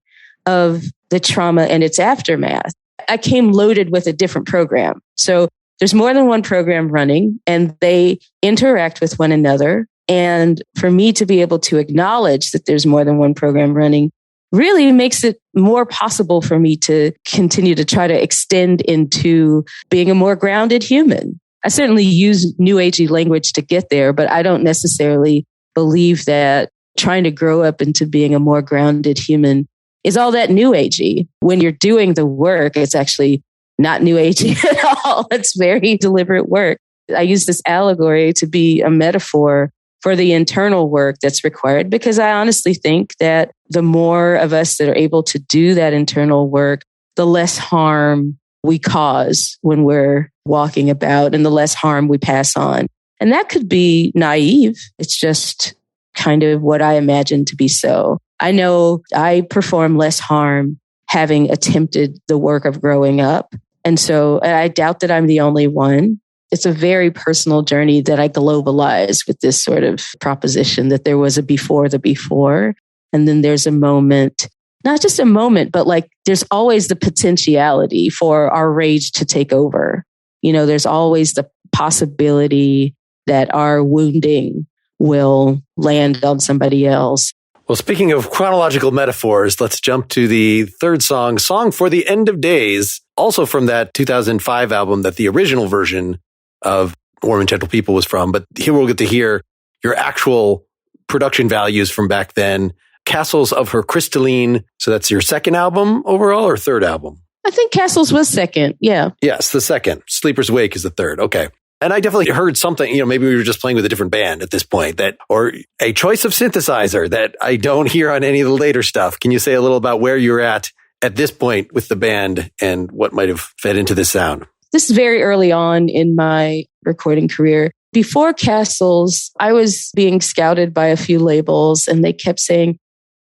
of the trauma and its aftermath. I came loaded with a different program. So there's more than one program running, and they interact with one another. And for me to be able to acknowledge that there's more than one program running really makes it more possible for me to continue to try to extend into being a more grounded human. I certainly use new agey language to get there, but I don't necessarily believe that trying to grow up into being a more grounded human is all that new agey. When you're doing the work, it's actually not new agey at all. It's very deliberate work. I use this allegory to be a metaphor for the internal work that's required, because I honestly think that the more of us that are able to do that internal work, the less harm we cause when we're walking about and the less harm we pass on. And that could be naive. It's just kind of what I imagine to be so. I know I perform less harm having attempted the work of growing up. And so I doubt that I'm the only one. It's a very personal journey that I globalize with this sort of proposition that there was a before the before. And then there's a moment, not just a moment, but like there's always the potentiality for our rage to take over. There's always the possibility that our wounding will land on somebody else. Well, speaking of chronological metaphors, let's jump to the third song, Song for the End of Days, also from that 2005 album that the original version of Warm and Gentle People was from. But here we'll get to hear your actual production values from back then. Castles of Her Crystalline. So that's your second album overall or third album? I think Castles was second. Yeah. Yes, the second. Sleeper's Wake is the third. Okay. And I definitely heard something, maybe we were just playing with a different band at this point, or a choice of synthesizer that I don't hear on any of the later stuff. Can you say a little about where you're at this point with the band and what might have fed into this sound? This is very early on in my recording career. Before Castles, I was being scouted by a few labels, and they kept saying,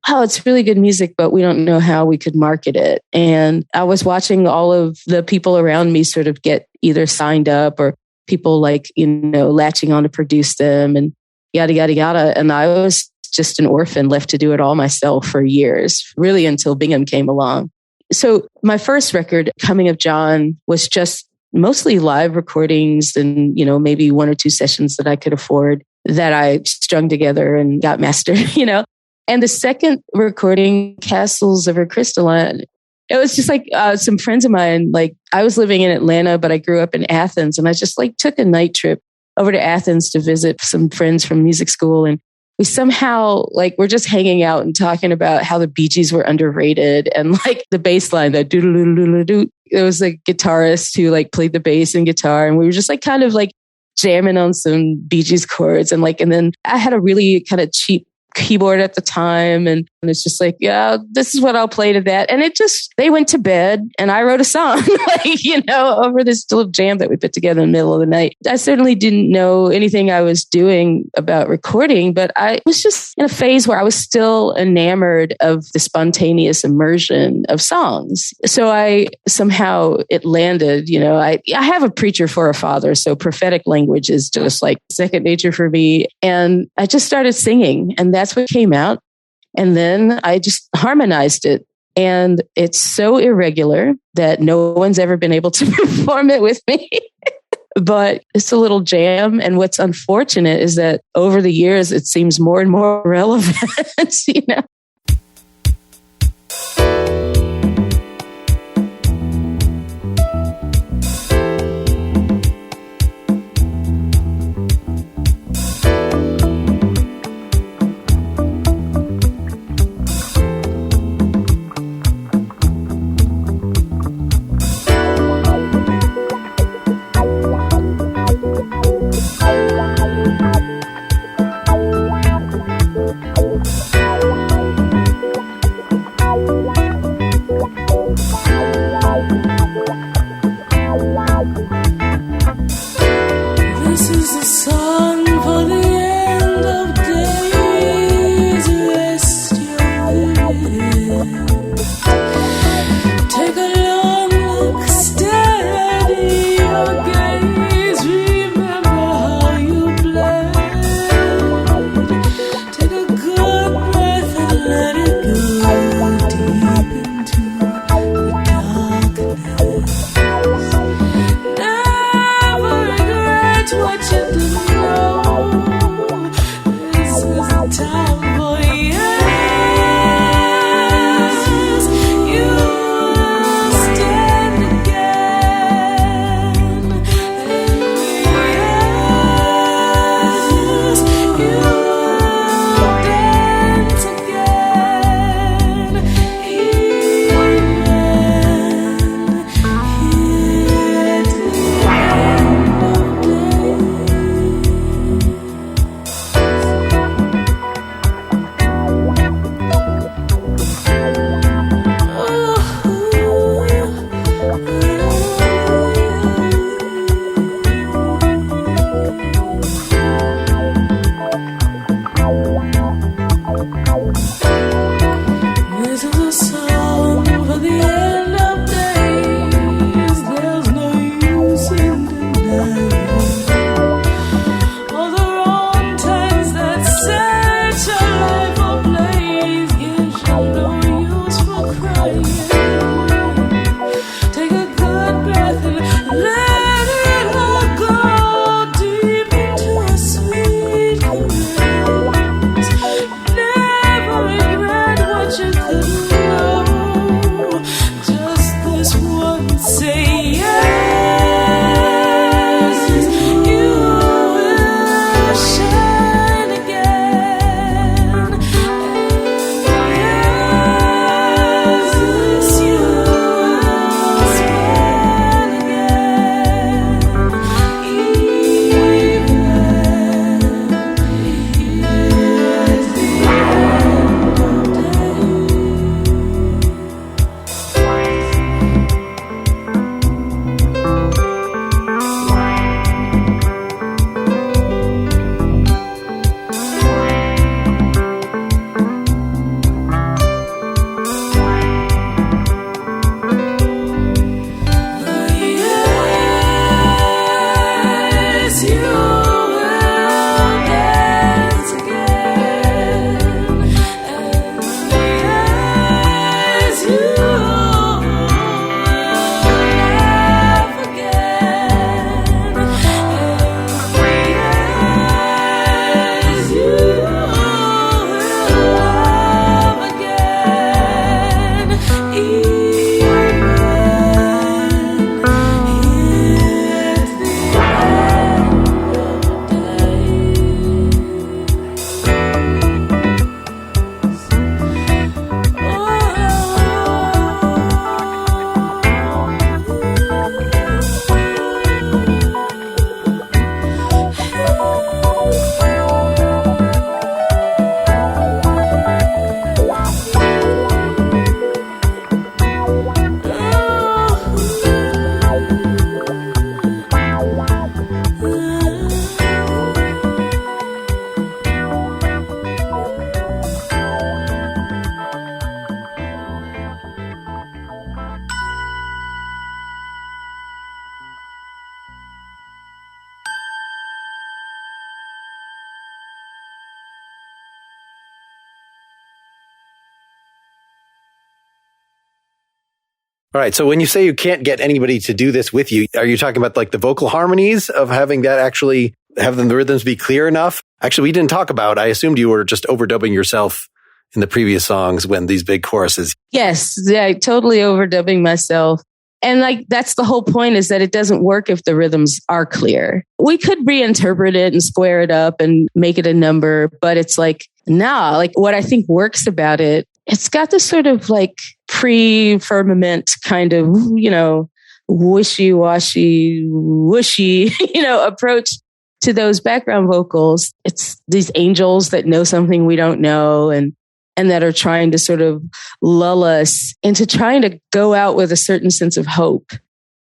oh, it's really good music, but we don't know how we could market it. And I was watching all of the people around me sort of get either signed up or people latching on to produce them and yada, yada, yada. And I was just an orphan left to do it all myself for years, really until Bingham came along. So my first record, Coming of John, was just mostly live recordings and, maybe one or two sessions that I could afford that I strung together and got mastered, And the second recording, Castles of Her Crystalline, it was just like some friends of mine, like I was living in Atlanta, but I grew up in Athens, and I just took a night trip over to Athens to visit some friends from music school. And we somehow we're just hanging out and talking about how the Bee Gees were underrated, and the bass line, that doo-doo-doo-doo-doo. There was a guitarist who played the bass and guitar, and we were just kind of jamming on some Bee Gees chords, and then I had a really kind of cheap keyboard at the time, and it's just yeah, this is what I'll play to that. And they went to bed and I wrote a song over this little jam that we put together in the middle of the night. I certainly didn't know anything I was doing about recording, but I was just in a phase where I was still enamored of the spontaneous immersion of songs. So it landed, I have a preacher for a father, so prophetic language is just second nature for me. And I just started singing, and that's what came out. And then I just harmonized it And it's so irregular that no one's ever been able to perform it with me. But it's a little jam. And what's unfortunate is that over the years, it seems more and more relevant, you know? All right. So when you say you can't get anybody to do this with you, are you talking about like the vocal harmonies of having that actually have the rhythms be clear enough? Actually, we didn't talk about, I assumed you were just overdubbing yourself in the previous songs when these big choruses. Yes. Yeah, totally overdubbing myself. And like, that's the whole point, is that it doesn't work if the rhythms are clear. We could reinterpret it and square it up and make it a number, but it's like, nah, like what I think works about it, it's got this sort of like pre-firmament kind of, wishy-washy, whooshy, approach to those background vocals. It's these angels that know something we don't know and that are trying to sort of lull us into trying to go out with a certain sense of hope.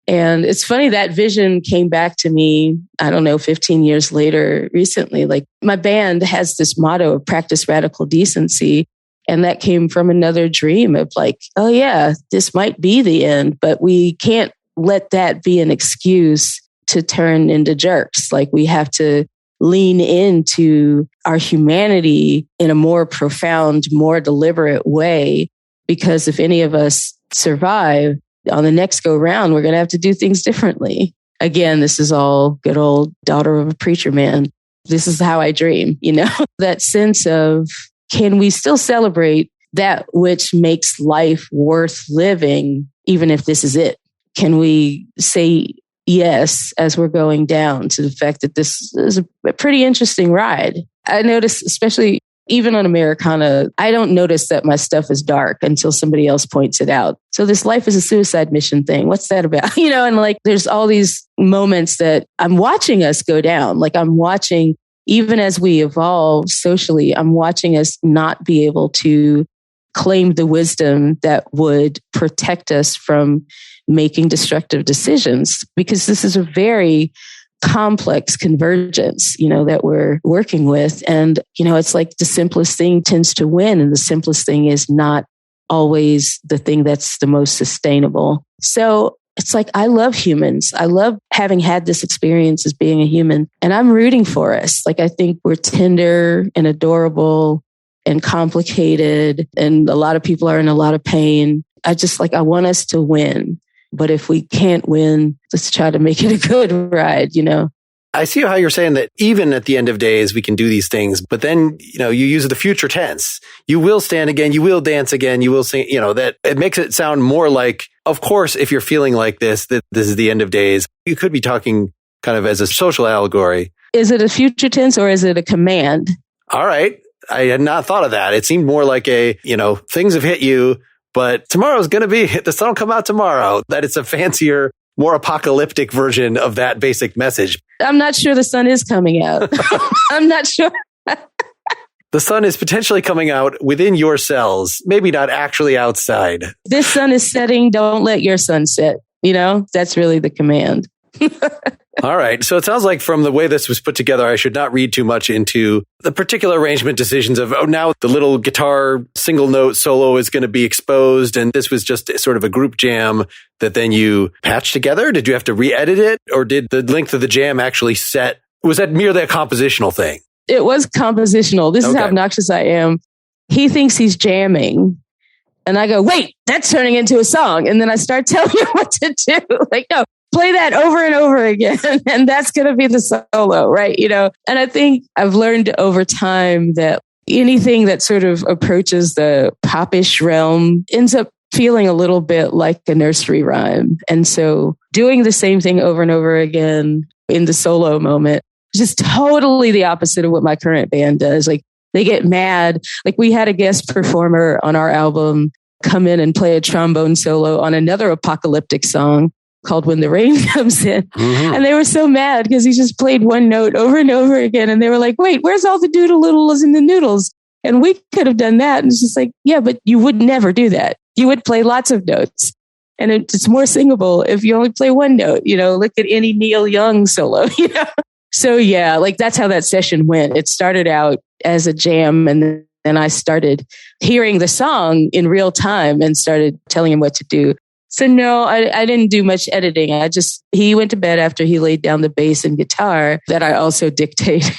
And it's funny, that vision came back to me, 15 years later recently. Like, my band has this motto of practice radical decency. And that came from another dream of like, oh yeah, this might be the end, but we can't let that be an excuse to turn into jerks. Like, we have to lean into our humanity in a more profound, more deliberate way, because if any of us survive on the next go round, we're going to have to do things differently. Again, this is all good old daughter of a preacher man. This is how I dream, that sense of, can we still celebrate that which makes life worth living, even if this is it? Can we say yes as we're going down to the fact that this is a pretty interesting ride? I notice, especially even on Americana, I don't notice that my stuff is dark until somebody else points it out. So this life is a suicide mission thing, what's that about? And like, there's all these moments that I'm watching us go down. Like, I'm watching, even as we evolve socially, I'm watching us not be able to claim the wisdom that would protect us from making destructive decisions, because this is a very complex convergence, that we're working with. And, it's like the simplest thing tends to win. And the simplest thing is not always the thing that's the most sustainable. So it's like, I love humans. I love having had this experience as being a human, and I'm rooting for us. Like, I think we're tender and adorable and complicated, and a lot of people are in a lot of pain. I want us to win. But if we can't win, let's try to make it a good ride, I see how you're saying that even at the end of days, we can do these things, but then, you use the future tense. You will stand again. You will dance again. You will sing, that it makes it sound more like, of course, if you're feeling like this, that this is the end of days. You could be talking kind of as a social allegory. Is it a future tense or is it a command? All right. I had not thought of that. It seemed more like things have hit you, but tomorrow's going to be, the sun will come out tomorrow, that it's a fancier, more apocalyptic version of that basic message. I'm not sure the sun is coming out. I'm not sure. The sun is potentially coming out within your cells, maybe not actually outside. This sun is setting. Don't let your sun set. That's really the command. All right. So it sounds like from the way this was put together, I should not read too much into the particular arrangement decisions of, now the little guitar single note solo is going to be exposed. And this was just sort of a group jam that then you patched together. Did you have to re-edit it, or did the length of the jam actually set? Was that merely a compositional thing? It was compositional. This is how obnoxious I am. He thinks he's jamming. And I go, wait, that's turning into a song. And then I start telling him what to do. Like, no, play that over and over again. And that's going to be the solo, right? And I think I've learned over time that anything that sort of approaches the popish realm ends up feeling a little bit like a nursery rhyme. And so doing the same thing over and over again in the solo moment, just totally the opposite of what my current band does. Like, they get mad. Like, we had a guest performer on our album come in and play a trombone solo on another apocalyptic song called When the Rain Comes In. Mm-hmm. And they were so mad because he just played one note over and over again. And they were like, wait, where's all the doodle-oodles and the noodles? And we could have done that. And it's just like, yeah, but you would never do that. You would play lots of notes. And it's more singable if you only play one note. Look at any Neil Young solo, So yeah, like, that's how that session went. It started out as a jam, and then I started hearing the song in real time and started telling him what to do. So no, I didn't do much editing. He went to bed after he laid down the bass and guitar that I also dictated.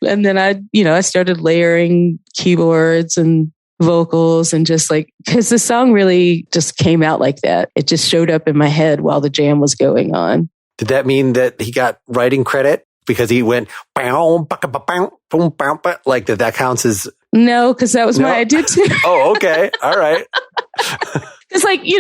And then I started layering keyboards and vocals and just like, because the song really just came out like that. It just showed up in my head while the jam was going on. Did that mean that he got writing credit because he went like that counts as... No, because that was my idea too. Oh, okay. All right. It's like, you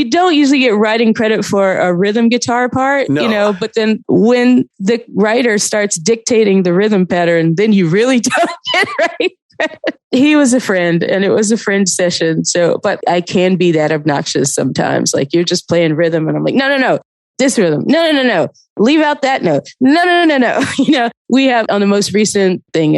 don't usually get writing credit for a rhythm guitar part, but then when the writer starts dictating the rhythm pattern, then you really don't get writing credit. He was a friend and it was a friend session. So, but I can be that obnoxious sometimes. Like you're just playing rhythm and I'm like, no. This rhythm. No. Leave out that note. No. We have on the most recent thing,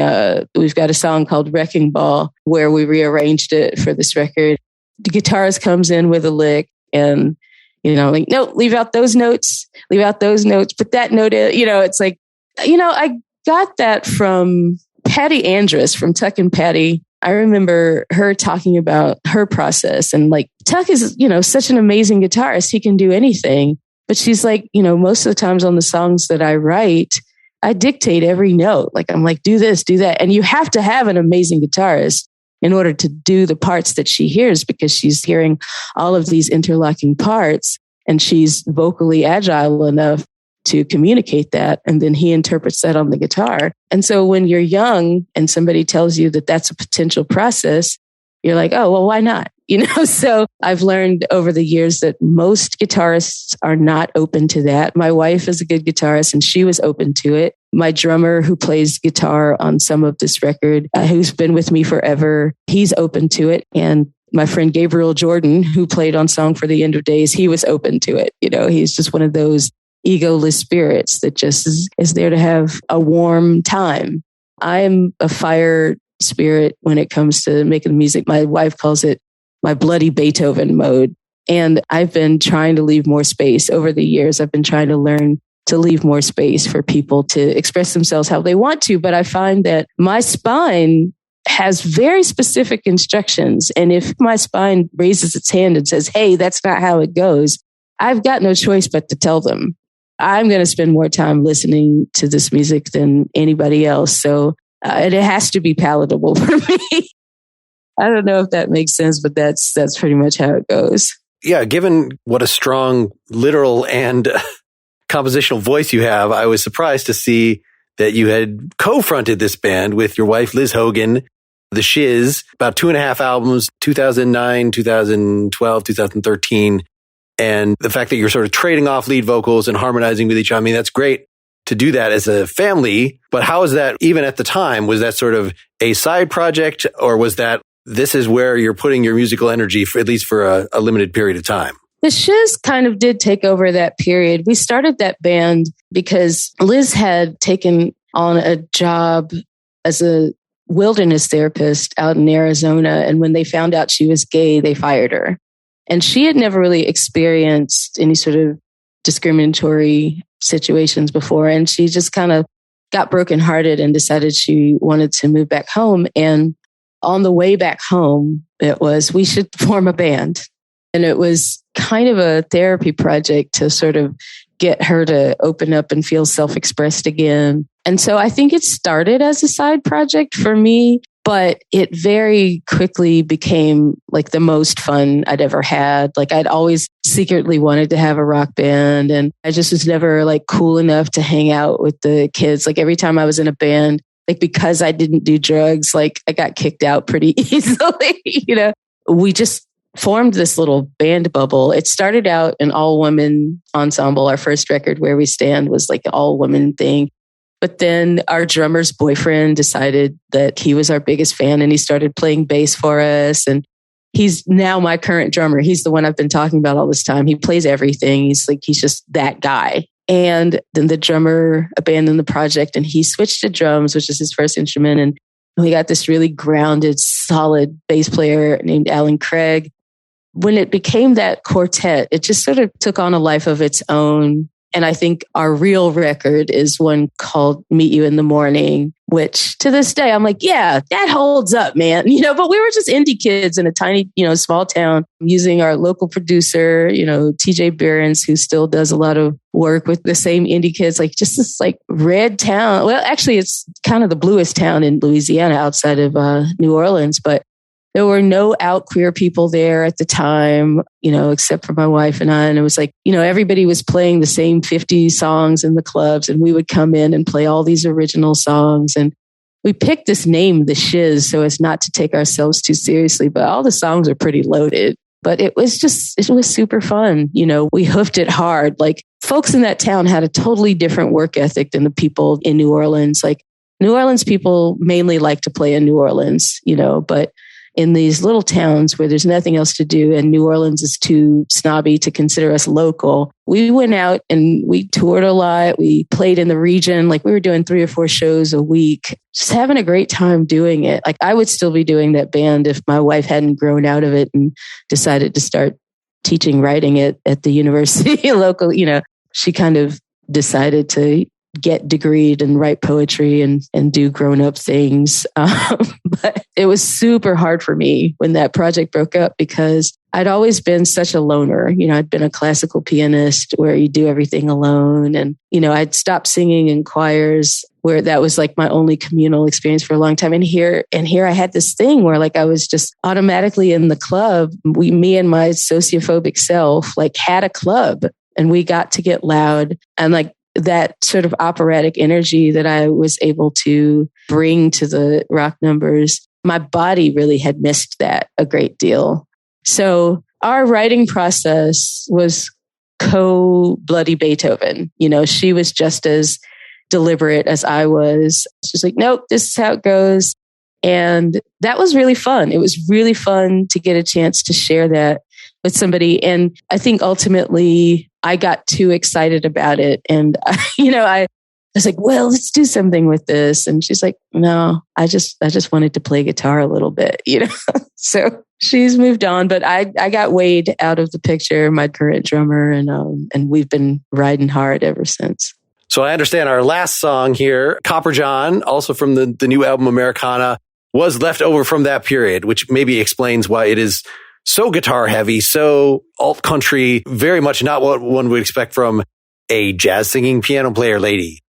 we've got a song called Wrecking Ball where we rearranged it for this record. The guitarist comes in with a lick and, like, no, leave out those notes, put that note in, it's like, I got that from Patty Andrus from Tuck and Patty. I remember her talking about her process and like Tuck is, such an amazing guitarist. He can do anything. But she's like, most of the times on the songs that I write, I dictate every note. Like, I'm like, do this, do that. And you have to have an amazing guitarist in order to do the parts that she hears because she's hearing all of these interlocking parts and she's vocally agile enough to communicate that. And then he interprets that on the guitar. And so when you're young and somebody tells you that that's a potential process, you're like, oh, well, why not? So I've learned over the years that most guitarists are not open to that. My wife is a good guitarist and she was open to it. My drummer who plays guitar on some of this record, who's been with me forever, he's open to it. And my friend Gabriel Jordan, who played on Song for the End of Days, he was open to it. He's just one of those egoless spirits that just is there to have a warm time. I'm a fire spirit when it comes to making music. My wife calls it my bloody Beethoven mode. And I've been trying to leave more space over the years. I've been trying to learn to leave more space for people to express themselves how they want to. But I find that my spine has very specific instructions. And if my spine raises its hand and says, hey, that's not how it goes, I've got no choice but to tell them. I'm going to spend more time listening to this music than anybody else. So it has to be palatable for me. I don't know if that makes sense, but that's pretty much how it goes. Yeah, given what a strong literal and compositional voice you have, I was surprised to see that you had co-fronted this band with your wife, Liz Hogan, The Shiz, about 2.5 albums, 2009, 2012, 2013. And the fact that you're sort of trading off lead vocals and harmonizing with each other, I mean, that's great to do that as a family. But how is that, even at the time, was that sort of a side project, or was that this is where you're putting your musical energy, for at least for a limited period of time? The Shiz kind of did take over that period. We started that band because Liz had taken on a job as a wilderness therapist out in Arizona. And when they found out she was gay, they fired her. And she had never really experienced any sort of discriminatory situations before. And she just kind of got brokenhearted and decided she wanted to move back home. And on the way back home, it was, we should form a band. And it was kind of a therapy project to sort of get her to open up and feel self-expressed again. And so I think it started as a side project for me, but it very quickly became like the most fun I'd ever had. Like I'd always secretly wanted to have a rock band, and I just was never like cool enough to hang out with the kids. Like every time I was in a band, like because I didn't do drugs, like I got kicked out pretty easily. We just formed this little band bubble. It started out an all-women ensemble. Our first record, Where We Stand, was like an all-women thing. But then our drummer's boyfriend decided that he was our biggest fan, and he started playing bass for us. And he's now my current drummer. He's the one I've been talking about all this time. He plays everything. He's just that guy. And then the drummer abandoned the project and he switched to drums, which is his first instrument. And we got this really grounded, solid bass player named Alan Craig. When it became that quartet, it just sort of took on a life of its own. And I think our real record is one called Meet You in the Morning, which to this day, I'm like, yeah, that holds up, man. But we were just indie kids in a tiny, small town using our local producer, TJ Behrens, who still does a lot of work with the same indie kids, like just this like red town. Well, actually, it's kind of the bluest town in Louisiana outside of New Orleans, but There were no out queer people there at the time, except for my wife and I. And it was like, everybody was playing the same 50 songs in the clubs, and we would come in and play all these original songs. And we picked this name, The Shiz, so as not to take ourselves too seriously, but all the songs are pretty loaded. But it was super fun. We hoofed it hard. Like, folks in that town had a totally different work ethic than the people in New Orleans. Like, New Orleans people mainly like to play in New Orleans, but in these little towns where there's nothing else to do and New Orleans is too snobby to consider us local, we went out and we toured a lot. We played in the region. Like, we were doing 3 or 4 shows a week, just having a great time doing it. Like, I would still be doing that band if my wife hadn't grown out of it and decided to start teaching writing at the university local. She kind of decided to get degreed and write poetry and do grown-up things. But it was super hard for me when that project broke up because I'd always been such a loner. I'd been a classical pianist where you do everything alone. And, I'd stopped singing in choirs where that was like my only communal experience for a long time. And here I had this thing where like I was just automatically in the club. Me and my sociophobic self like had a club and we got to get loud and like that sort of operatic energy that I was able to bring to the rock numbers. My body really had missed that a great deal. So our writing process was co-Bloody Beethoven. She was just as deliberate as I was. She's like, nope, this is how it goes. And that was really fun. It was really fun to get a chance to share that with somebody. And I think ultimately I got too excited about it. And, I was like, well, let's do something with this. And she's like, no, I just wanted to play guitar a little bit, So she's moved on, but I got Wade out of the picture, my current drummer, and we've been riding hard ever since. So I understand our last song here, Copper John, also from the new album Americana, was left over from that period, which maybe explains why it is so guitar heavy, so alt country, very much not what one would expect from a jazz singing piano player lady.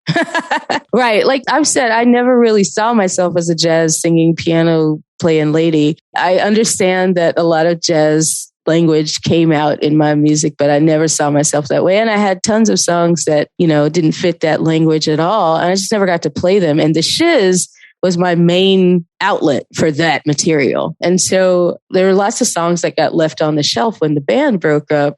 Right. Like I've said, I never really saw myself as a jazz singing piano playing lady. I understand that a lot of jazz language came out in my music, but I never saw myself that way. And I had tons of songs that, didn't fit that language at all. And I just never got to play them. And the shiz was my main outlet for that material. And so there were lots of songs that got left on the shelf when the band broke up.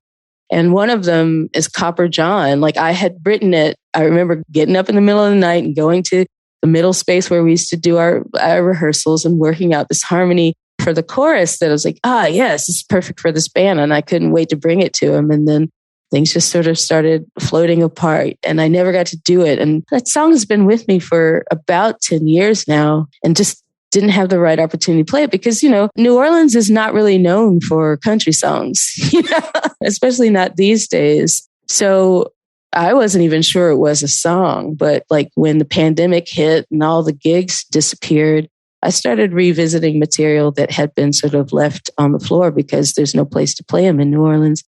And one of them is Copper John. Like I had written it. I remember getting up in the middle of the night and going to the middle space where we used to do our rehearsals and working out this harmony for the chorus that I was like, yes, this is perfect for this band. And I couldn't wait to bring it to him. And then things just sort of started floating apart and I never got to do it. And that song has been with me for about 10 years now and just didn't have the right opportunity to play it because, New Orleans is not really known for country songs, especially not these days. So I wasn't even sure it was a song, but like when the pandemic hit and all the gigs disappeared, I started revisiting material that had been sort of left on the floor because there's no place to play them in New Orleans.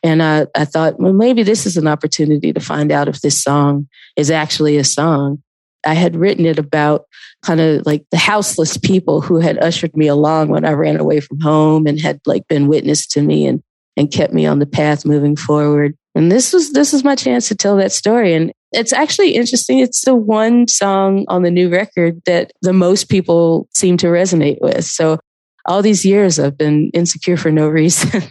And I thought, well, maybe this is an opportunity to find out if this song is actually a song. I had written it about kind of like the houseless people who had ushered me along when I ran away from home and had like been witness to me and kept me on the path moving forward. And this is my chance to tell that story. And it's actually interesting. It's the one song on the new record that the most people seem to resonate with. So all these years I've been insecure for no reason.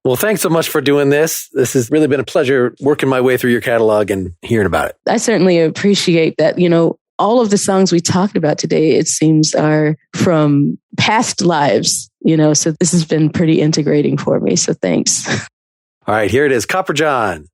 Well, thanks so much for doing this. This has really been a pleasure working my way through your catalog and hearing about it. I certainly appreciate that. All of the songs we talked about today, it seems, are from past lives, so this has been pretty integrating for me. So thanks. All right, here it is, Copper John.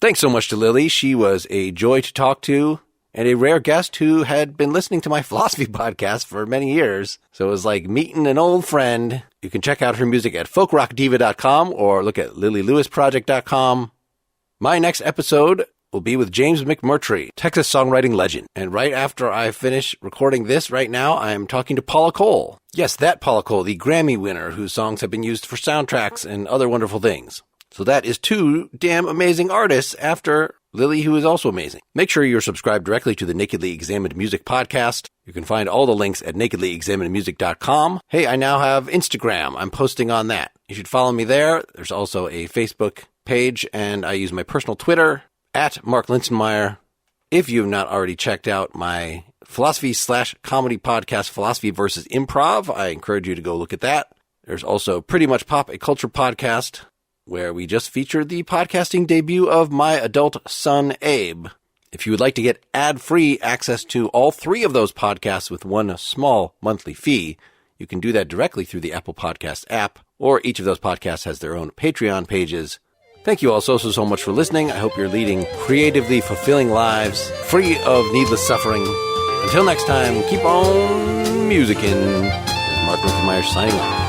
Thanks so much to Lilli. She was a joy to talk to and a rare guest who had been listening to my philosophy podcast for many years. So it was like meeting an old friend. You can check out her music at folkrockdiva.com or look at lillylewisproject.com. My next episode will be with James McMurtry, Texas songwriting legend. And right after I finish recording this right now, I am talking to Paula Cole. Yes, that Paula Cole, the Grammy winner whose songs have been used for soundtracks and other wonderful things. So that is two damn amazing artists after Lilli, who is also amazing. Make sure you're subscribed directly to the Nakedly Examined Music podcast. You can find all the links at nakedlyexaminedmusic.com. Hey, I now have Instagram. I'm posting on that. You should follow me there. There's also a Facebook page, and I use my personal Twitter at Mark Linsenmeyer. If you have not already checked out my philosophy/comedy podcast, Philosophy versus Improv, I encourage you to go look at that. There's also Pretty Much Pop, a culture podcast, where we just featured the podcasting debut of my adult son, Abe. If you would like to get ad-free access to all three of those podcasts with one small monthly fee, you can do that directly through the Apple Podcast app, or each of those podcasts has their own Patreon pages. Thank you all so much for listening. I hope you're leading creatively fulfilling lives, free of needless suffering. Until next time, keep on musicking. Mark Linsenmeyer signing off.